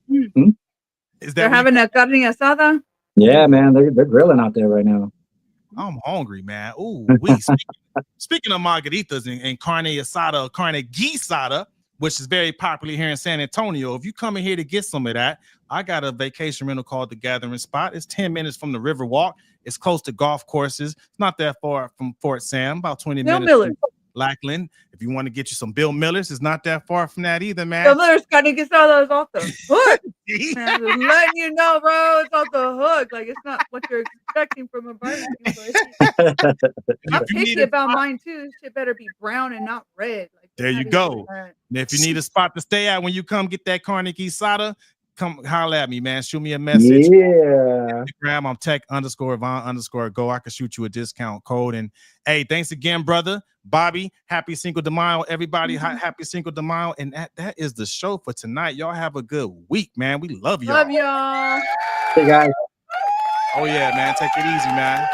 Is that They're having a carne asada? Yeah, man. They're grilling out there right now. I'm hungry, man. Ooh, speaking of margaritas and carne asada, carne guisada, which is very popular here in San Antonio. If you come in here to get some of that, I got a vacation rental called The Gathering Spot. It's 10 minutes from the River Walk. It's close to golf courses. It's not that far from Fort Sam, about 20 minutes from Lackland. If you want to get you some Bill Millers, it's not that far from that either, man. Bill Miller's carne guisada is off the hook. Man, just letting you know, bro, it's off the hook. Like, it's not what you're expecting from a barbecue. I'm picky about mine too. Shit better be brown and not red. Like, there you go. And if you need a spot to stay at when you come get that carne guisada, come holler at me, man. Shoot me a message. Yeah. Instagram, I'm tech_Von_go. I can shoot you a discount code. And hey, thanks again, brother. Bobby, happy Cinco de Mayo. Everybody, happy Cinco de Mayo. And that is the show for tonight. Y'all have a good week, man. We love y'all. Love y'all. Hey, guys. Oh, yeah, man. Take it easy, man.